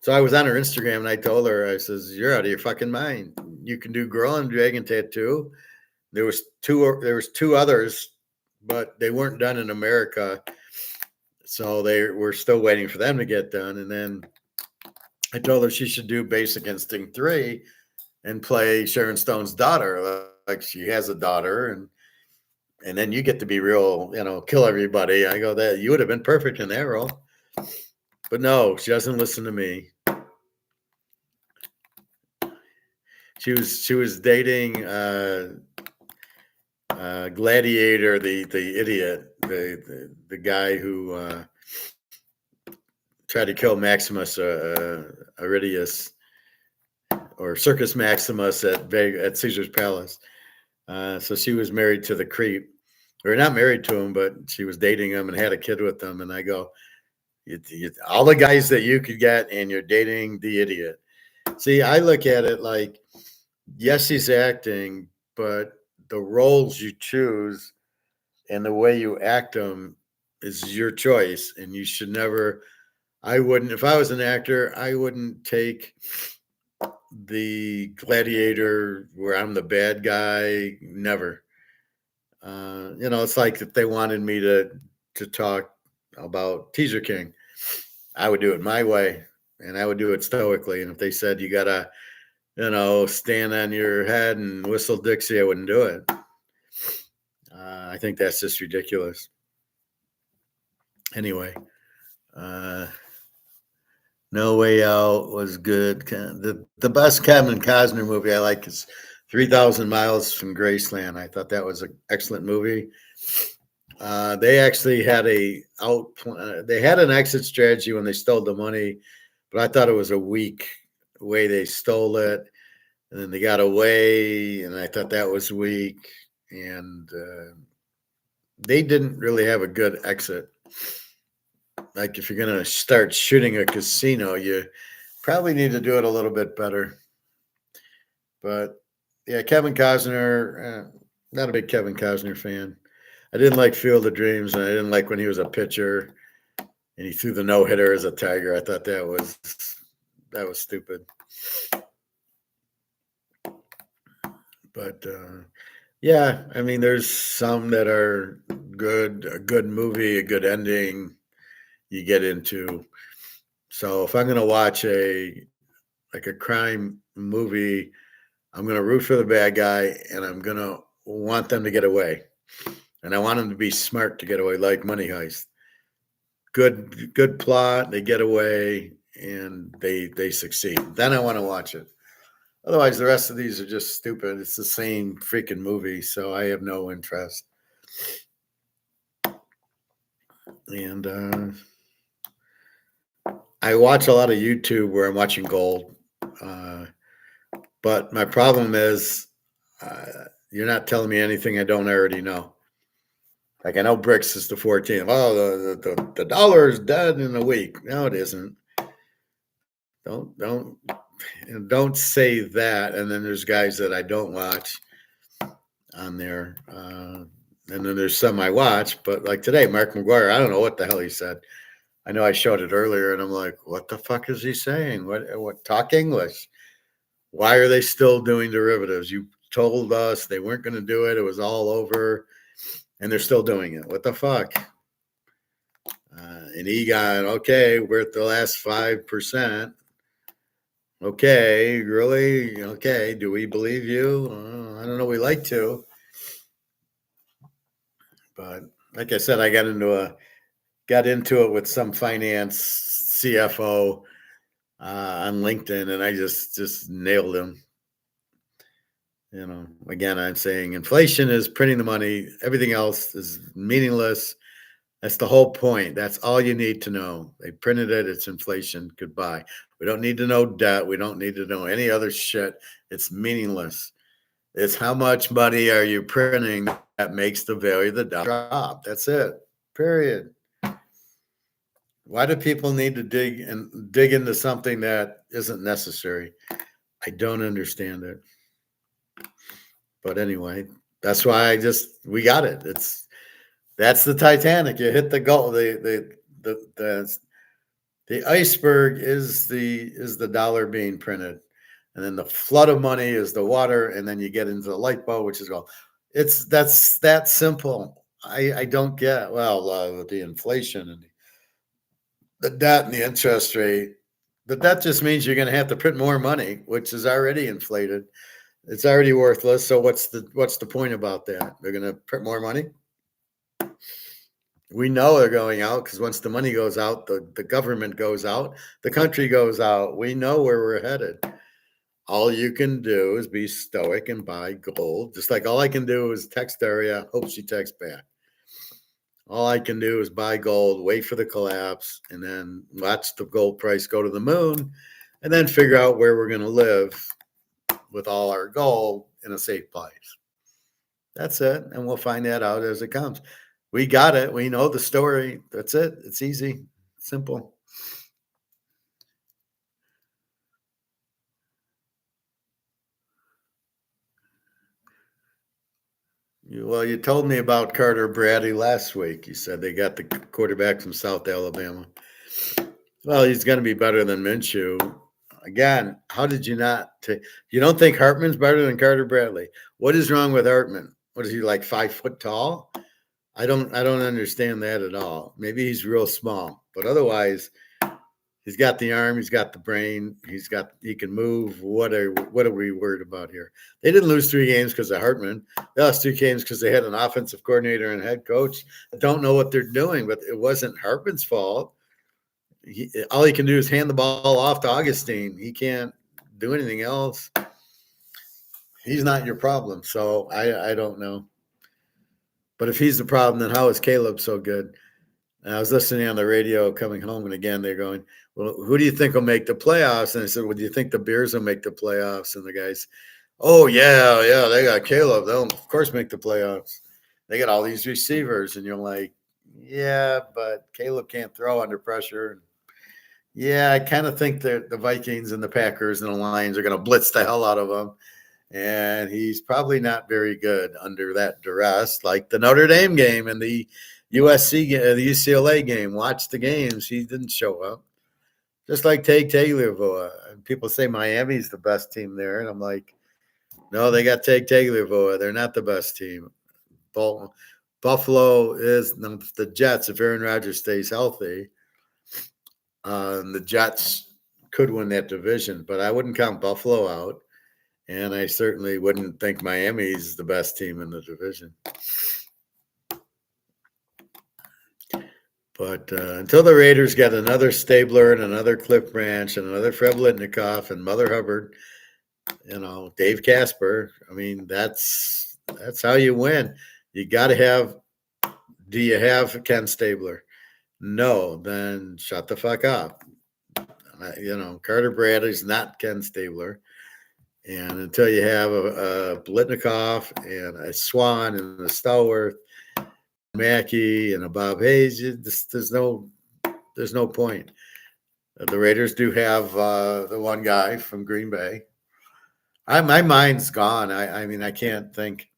So I was on her Instagram and I told her, I says, you're out of your fucking mind. You can do girl in a dragon tattoo. There was two others, but they weren't done in America. So they were still waiting for them to get done. And then I told her she should do Basic Instinct 3 and play Sharon Stone's daughter. Like she has a daughter, and then you get to be real, kill everybody. I go, that you would have been perfect in that role. But no, she doesn't listen to me. She was dating Gladiator, the idiot, the guy who tried to kill Maximus Aurelius, or Circus Maximus at Caesar's Palace. So she was married to the creep, or not married to him, but she was dating him and had a kid with him. And I go, all the guys that you could get, and you're dating the idiot. See, I look at it like, yes, he's acting, but the roles you choose and the way you act them is your choice. And you should never, if I was an actor, I wouldn't take the Gladiator where I'm the bad guy. Never. It's like if they wanted me to talk about Teaser King, I would do it my way, and I would do it stoically. And if they said you gotta, stand on your head and whistle Dixie, I wouldn't do it. I think that's just ridiculous. Anyway, No Way Out was good. The best Kevin Costner movie I like is 3,000 Miles from Graceland. I thought that was an excellent movie. They actually had they had an exit strategy when they stole the money, but I thought it was a weak way they stole it, and then they got away, and I thought that was weak, and they didn't really have a good exit. Like if you're gonna start shooting a casino, you probably need to do it a little bit better. But yeah, Kevin Costner, not a big Kevin Costner fan. I didn't like Field of Dreams, and I didn't like when he was a pitcher and he threw the no hitter as a Tiger. I thought that was stupid. But yeah, I mean, there's some that are good, a good movie, a good ending you get into. So if I'm gonna watch a crime movie, I'm gonna root for the bad guy, and I'm gonna want them to get away, and I want them to be smart to get away, like Money Heist. Good plot, they get away, and they succeed. Then I want to watch it. Otherwise, the rest of these are just stupid. It's the same freaking movie, so I have no interest. And I watch a lot of YouTube where I'm watching gold. But my problem is you're not telling me anything I don't already know. Like I know BRICS is the 14th. Oh, the dollar is dead in a week. No, it isn't. Don't say that. And then there's guys that I don't watch on there. And then there's some I watch. But like today, Mark McGuire, I don't know what the hell he said. I know I showed it earlier, and I'm like, what the fuck is he saying? What talk English? Why are they still doing derivatives? You told us they weren't going to do it. It was all over, and they're still doing it. What the fuck? And Egon, okay, we're at the last 5%. Okay, really? Okay, do we believe you? I don't know. We like to, but like I said, I got into it with some finance CFO on LinkedIn, and I just nailed him. Again, I'm saying inflation is printing the money. Everything else is meaningless. That's the whole point. That's all you need to know. They printed it. It's inflation. Goodbye. We don't need to know debt. We don't need to know any other shit. It's meaningless. It's how much money are you printing that makes the value of the dollar drop. That's it. Period. Why do people need to dig into something that isn't necessary? I don't understand it. But anyway, that's why we got it. That's the Titanic. You hit the goal. The iceberg is the dollar being printed, and then the flood of money is the water, and then you get into the light bulb, which is gold. That's that simple. I don't get the inflation and the debt and the interest rate. The debt just means you're going to have to print more money, which is already inflated. It's already worthless. So what's the point about that? They're going to print more money. We know they're going out because once the money goes out, the government goes out, the country goes out. We know where we're headed. All you can do is be stoic and buy gold. Just like all I can do is text Daria, hope she texts back. All I can do is buy gold, wait for the collapse, and then watch the gold price go to the moon, and then figure out where we're going to live with all our gold in a safe place. That's it. And we'll find that out as it comes. We got it. We know the story. That's it. It's easy, simple. Well, you told me about Carter Bradley last week. You said they got the quarterback from South Alabama. Well, he's going to be better than Minshew. Again, how did you not take? You don't think Hartman's better than Carter Bradley? What is wrong with Hartman? What is he, like 5 foot tall? I don't understand that at all. Maybe he's real small, but otherwise, he's got the arm, he's got the brain, he can move. What are we worried about here? They didn't lose 3 games because of Hartman. They lost 2 games because they had an offensive coordinator and head coach that don't know what they're doing. But it wasn't Hartman's fault. All he can do is hand the ball off to Augustine. He can't do anything else. He's not your problem. So I don't know. But if he's the problem, then how is Caleb so good? And I was listening on the radio coming home, and again, they're going, well, who do you think will make the playoffs? And I said, well, do you think the Bears will make the playoffs? And the guys, oh, yeah, they got Caleb. They'll, of course, make the playoffs. They got all these receivers. And you're like, yeah, but Caleb can't throw under pressure. Yeah, I kind of think that the Vikings and the Packers and the Lions are going to blitz the hell out of him. And he's probably not very good under that duress, like the Notre Dame game and the the UCLA game. Watch the games. He didn't show up. Just like Tagovailoa. People say Miami's the best team there. And I'm like, no, they got Tagovailoa. They're not the best team. Buffalo is the Jets. If Aaron Rodgers stays healthy, the Jets could win that division. But I wouldn't count Buffalo out. And I certainly wouldn't think Miami's the best team in the division. But until the Raiders get another Stabler and another Cliff Branch and another Fred Litnikoff and Mother Hubbard, Dave Casper, I mean, that's how you win. You got to have – do you have Ken Stabler? No, then shut the fuck up. Carter Bradley's not Ken Stabler. And until you have a Blitnikoff and a Swan and a Stallworth, Mackey and a Bob Hayes, there's no point. The Raiders do have the one guy from Green Bay. My mind's gone. I mean, I can't think.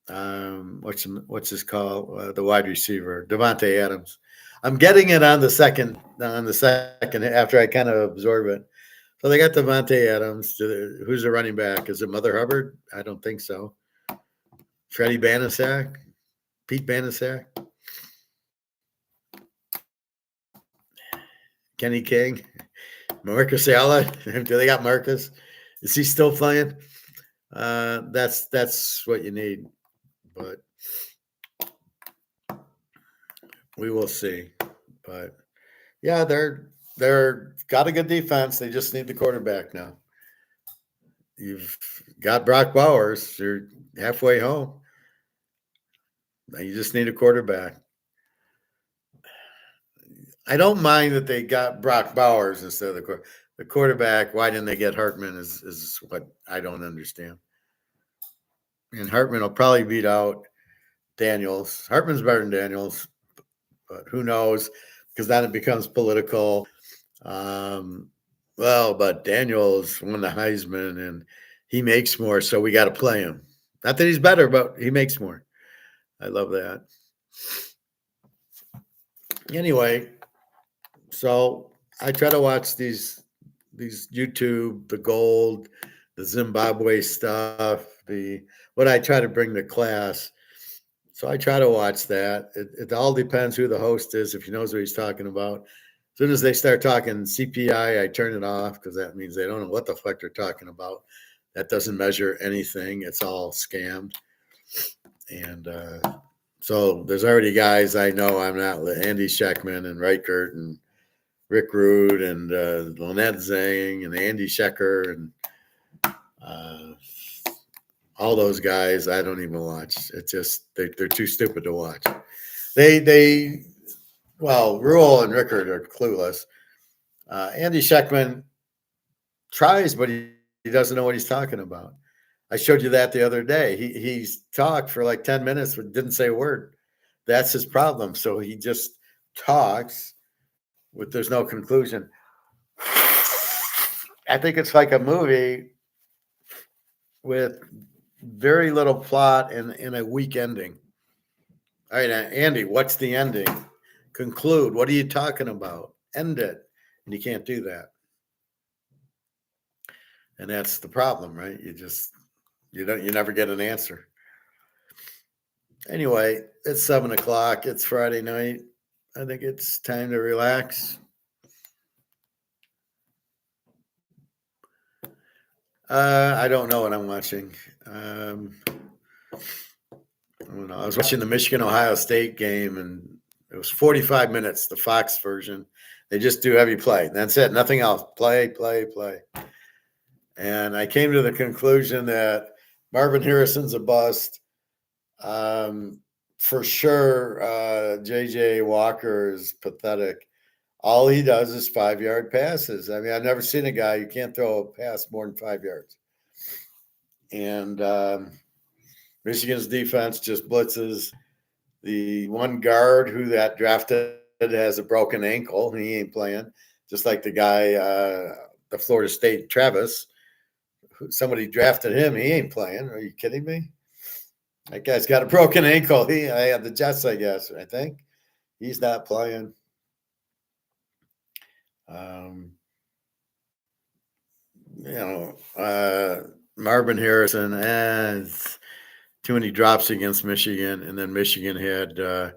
What's his call? The wide receiver, Devontae Adams. I'm getting it on the second after I kind of absorb it. So they got Devontae Adams. Who's the running back? Is it Mother Hubbard? I don't think so. Freddie Banaszak? Pete Banaszak? Kenny King? Marcus Allen? Do they got Marcus? Is he still playing? That's what you need. But we will see. But yeah, they're got a good defense. They just need the quarterback now. You've got Brock Bowers. You're halfway home. Now you just need a quarterback. I don't mind that they got Brock Bowers instead of the quarterback. Why didn't they get Hartman is what I don't understand. And Hartman will probably beat out Daniels. Hartman's better than Daniels, but who knows? Because then it becomes political. But Daniels won the Heisman and he makes more, so we got to play him. Not that he's better, but he makes more. I love that. Anyway, so I try to watch these YouTube, the gold, the Zimbabwe stuff, what I try to bring to class. So I try to watch that. It all depends who the host is, if he knows what he's talking about. As soon as they start talking CPI, I turn it off because that means they don't know what the fuck they're talking about. That doesn't measure anything. It's all scammed. And so there's already guys I know I'm not, Andy Scheckman and Reichert and Rick Rude and Lynette Zhang and Andy Schecker and all those guys I don't even watch. It's just they're too stupid to watch. Rule and Rickard are clueless. Andy Scheckman tries, but he doesn't know what he's talking about. I showed you that the other day. He's talked for like 10 minutes but didn't say a word. That's his problem. So he just talks there's no conclusion. I think it's like a movie with very little plot and a weak ending. All right, Andy, what's the ending? Conclude. What are you talking about? End it. And you can't do that. And that's the problem, right? You never get an answer. Anyway, it's 7:00. It's Friday night. I think it's time to relax. I don't know what I'm watching. I don't know. I was watching the Michigan-Ohio State game, and it was 45 minutes, the Fox version. They just do heavy play. That's it. Nothing else. Play. And I came to the conclusion that Marvin Harrison's a bust. For sure, J.J. Walker is pathetic. All he does is 5-yard passes. I mean, I've never seen a guy who can't throw a pass more than 5 yards. And Michigan's defense just blitzes. The one guard who that drafted has a broken ankle. He ain't playing. Just like the guy, the Florida State Travis. Somebody drafted him. He ain't playing. Are you kidding me? That guy's got a broken ankle. I had the Jets, I guess. I think he's not playing. Marvin Harrison has too many drops against Michigan, and then Michigan had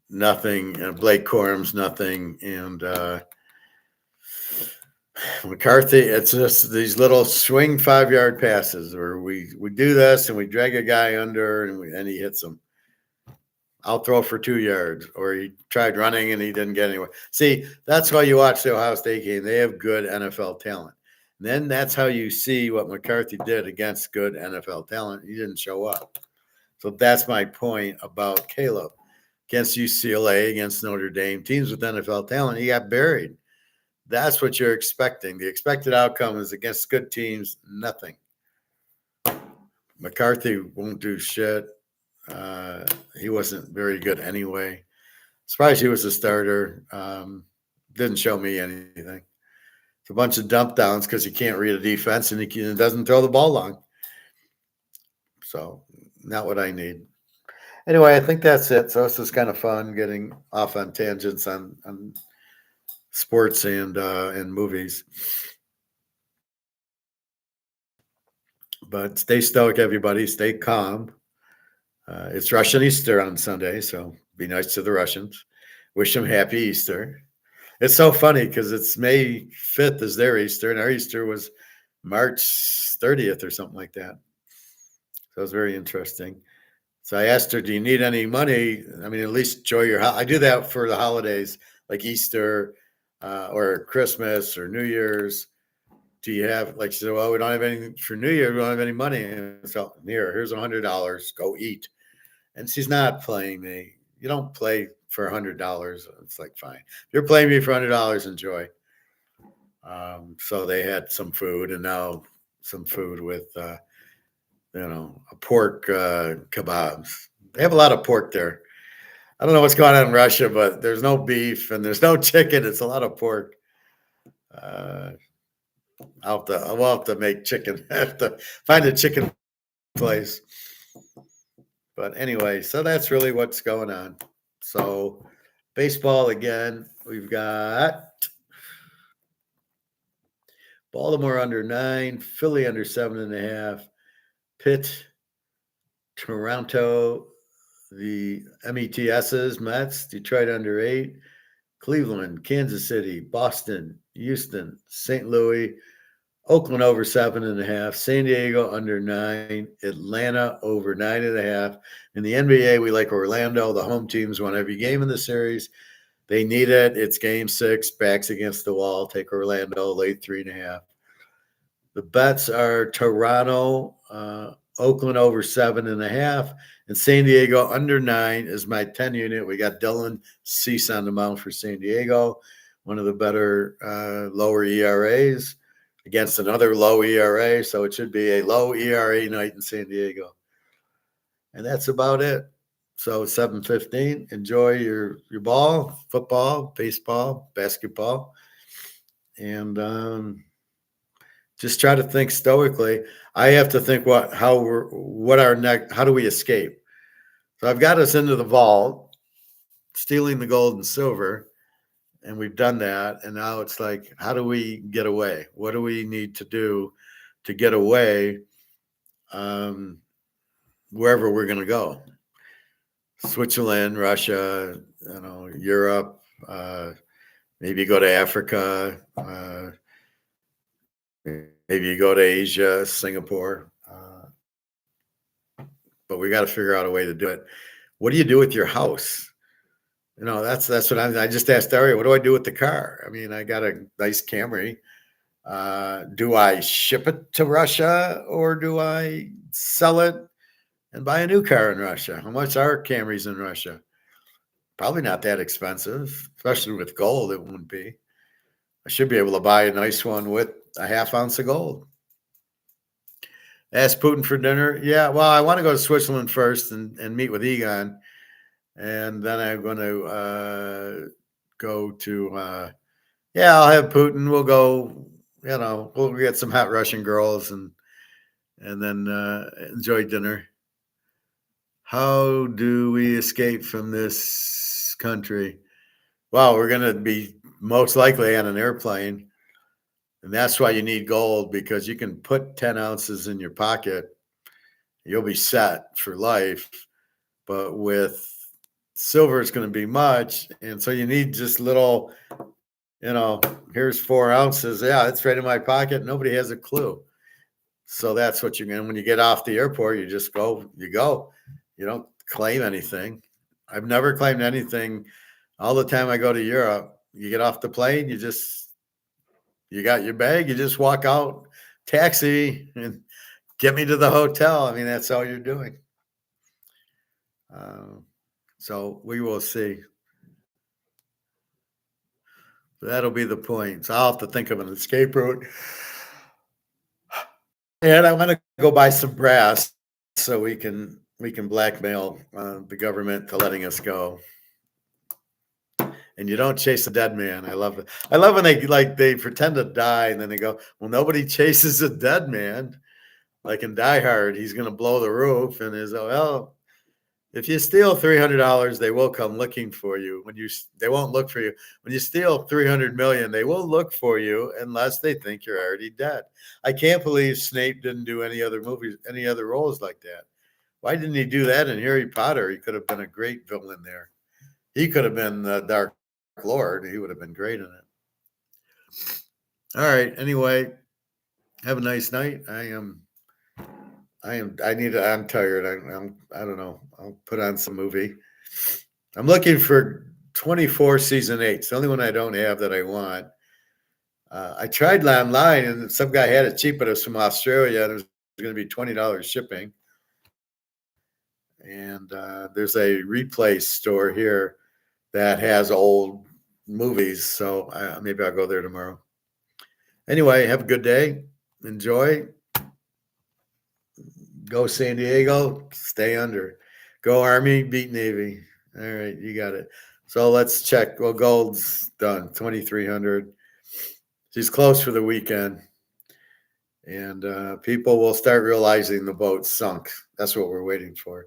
nothing. Blake Corum's nothing, and McCarthy. It's just these little swing 5-yard passes where we do this and we drag a guy under and he hits him. I'll throw for 2 yards, or he tried running and he didn't get anywhere. See, that's why you watch the Ohio State game. They have good NFL talent. And then that's how you see what McCarthy did against good NFL talent. He didn't show up. So that's my point about Caleb. Against UCLA, against Notre Dame, teams with NFL talent, he got buried. That's what you're expecting. The expected outcome is against good teams, nothing. McCarthy won't do shit. He wasn't very good anyway. Surprised he was a starter. Didn't show me anything. It's a bunch of dump downs because he can't read a defense and he doesn't throw the ball long. So not what I need. Anyway, I think that's it. So this is kind of fun getting off on tangents on sports and movies. But stay stoic, everybody. Stay calm. It's Russian Easter on Sunday, so be nice to the Russians. Wish them happy Easter. It's so funny because it's May 5th is their Easter, and our Easter was March 30th or something like that. So it was very interesting. So I asked her, do you need any money? I mean, at least enjoy your I do that for the holidays, like Easter or Christmas or New Year's. Do you have, like, she said, well, we don't have anything for New Year. We don't have any money. And so here's $100. Go eat. And she's not playing me. You don't play for $100. It's like, fine. If you're playing me for $100, enjoy. So they had some food, and now some food with, a pork kebabs. They have a lot of pork there. I don't know what's going on in Russia, but there's no beef and there's no chicken. It's a lot of pork. I'll have to make chicken. I have to find a chicken place. But anyway, so that's really what's going on. So baseball again, we've got Baltimore under 9, Philly under 7.5, Pitt, Toronto, the METSs, Mets, Detroit under 8, Cleveland, Kansas City, Boston, Houston, St. Louis, Oakland over 7.5, San Diego under 9, Atlanta over 9.5. In the NBA, we like Orlando. The home teams won every game in the series. They need it. It's game 6, backs against the wall. Take Orlando, late 3.5. The bets are Toronto, Oakland over 7.5, and San Diego under 9 is my 10 unit. We got Dylan Cease on the mound for San Diego, one of the better lower ERAs against another low ERA. So it should be a low ERA night in San Diego. And that's about it. So 7:15, enjoy your ball, football, baseball, basketball, and just try to think stoically. I have to think how do we escape? So I've got us into the vault, stealing the gold and silver, and we've done that. And now it's like, how do we get away? What do we need to do to get away wherever we're going to go? Switzerland, Russia, Europe, maybe go to Africa, maybe you go to Asia, Singapore. But we got to figure out a way to do it. What do you do with your house? That's what I just asked Daria. What do I do with the car? I mean, I got a nice Camry. Do I ship it to Russia or do I sell it and buy a new car in Russia? How much are Camrys in Russia? Probably not that expensive, especially with gold. It wouldn't be. I should be able to buy a nice one with a half ounce of gold. Ask Putin for dinner. Yeah, well, I want to go to Switzerland first and meet with Egon. And then I'm going to go to, I'll have Putin. We'll go, we'll get some hot Russian girls and then enjoy dinner. How do we escape from this country? Well, we're going to be most likely on an airplane. And that's why you need gold, because you can put 10 ounces in your pocket. You'll be set for life. But with silver, it's going to be much. And so you need just little, here's 4 ounces. Yeah, it's right in my pocket. Nobody has a clue. So that's what you're going to, when you get off the airport, you just go, you don't claim anything. I've never claimed anything. All the time I go to Europe, you get off the plane, you got your bag, you just walk out, taxi, and get me to the hotel. I mean, that's all you're doing. So we will see. That'll be the point. So I'll have to think of an escape route. And I want to go buy some brass so we can blackmail the government to letting us go. And you don't chase a dead man. I love it. I love when they pretend to die and then they go, well, nobody chases a dead man. Like in Die Hard, he's going to blow the roof and if you steal $300, they will come looking for you. They won't look for you. When you steal 300 million, they will look for you unless they think you're already dead. I can't believe Snape didn't do any other movies, any other roles like that. Why didn't he do that in Harry Potter? He could have been a great villain there. He could have been the Dark Lord. He would have been great in it. All right. Anyway, have a nice night. I'm tired. I don't know. I'll put on some movie. I'm looking for 24 season 8. It's the only one I don't have that I want. I tried online and some guy had it cheap, but it was from Australia and it was going to be $20 shipping. And there's a replay store here that has old movies. So maybe I'll go there tomorrow. Anyway, have a good day. Enjoy. Go San Diego, stay under. Go Army, beat Navy. All right, you got it. So let's check. Well, gold's done, 2,300. She's close for the weekend. And people will start realizing the boat sunk. That's what we're waiting for.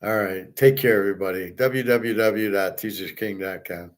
All right, take care, everybody. www.teaserking.com.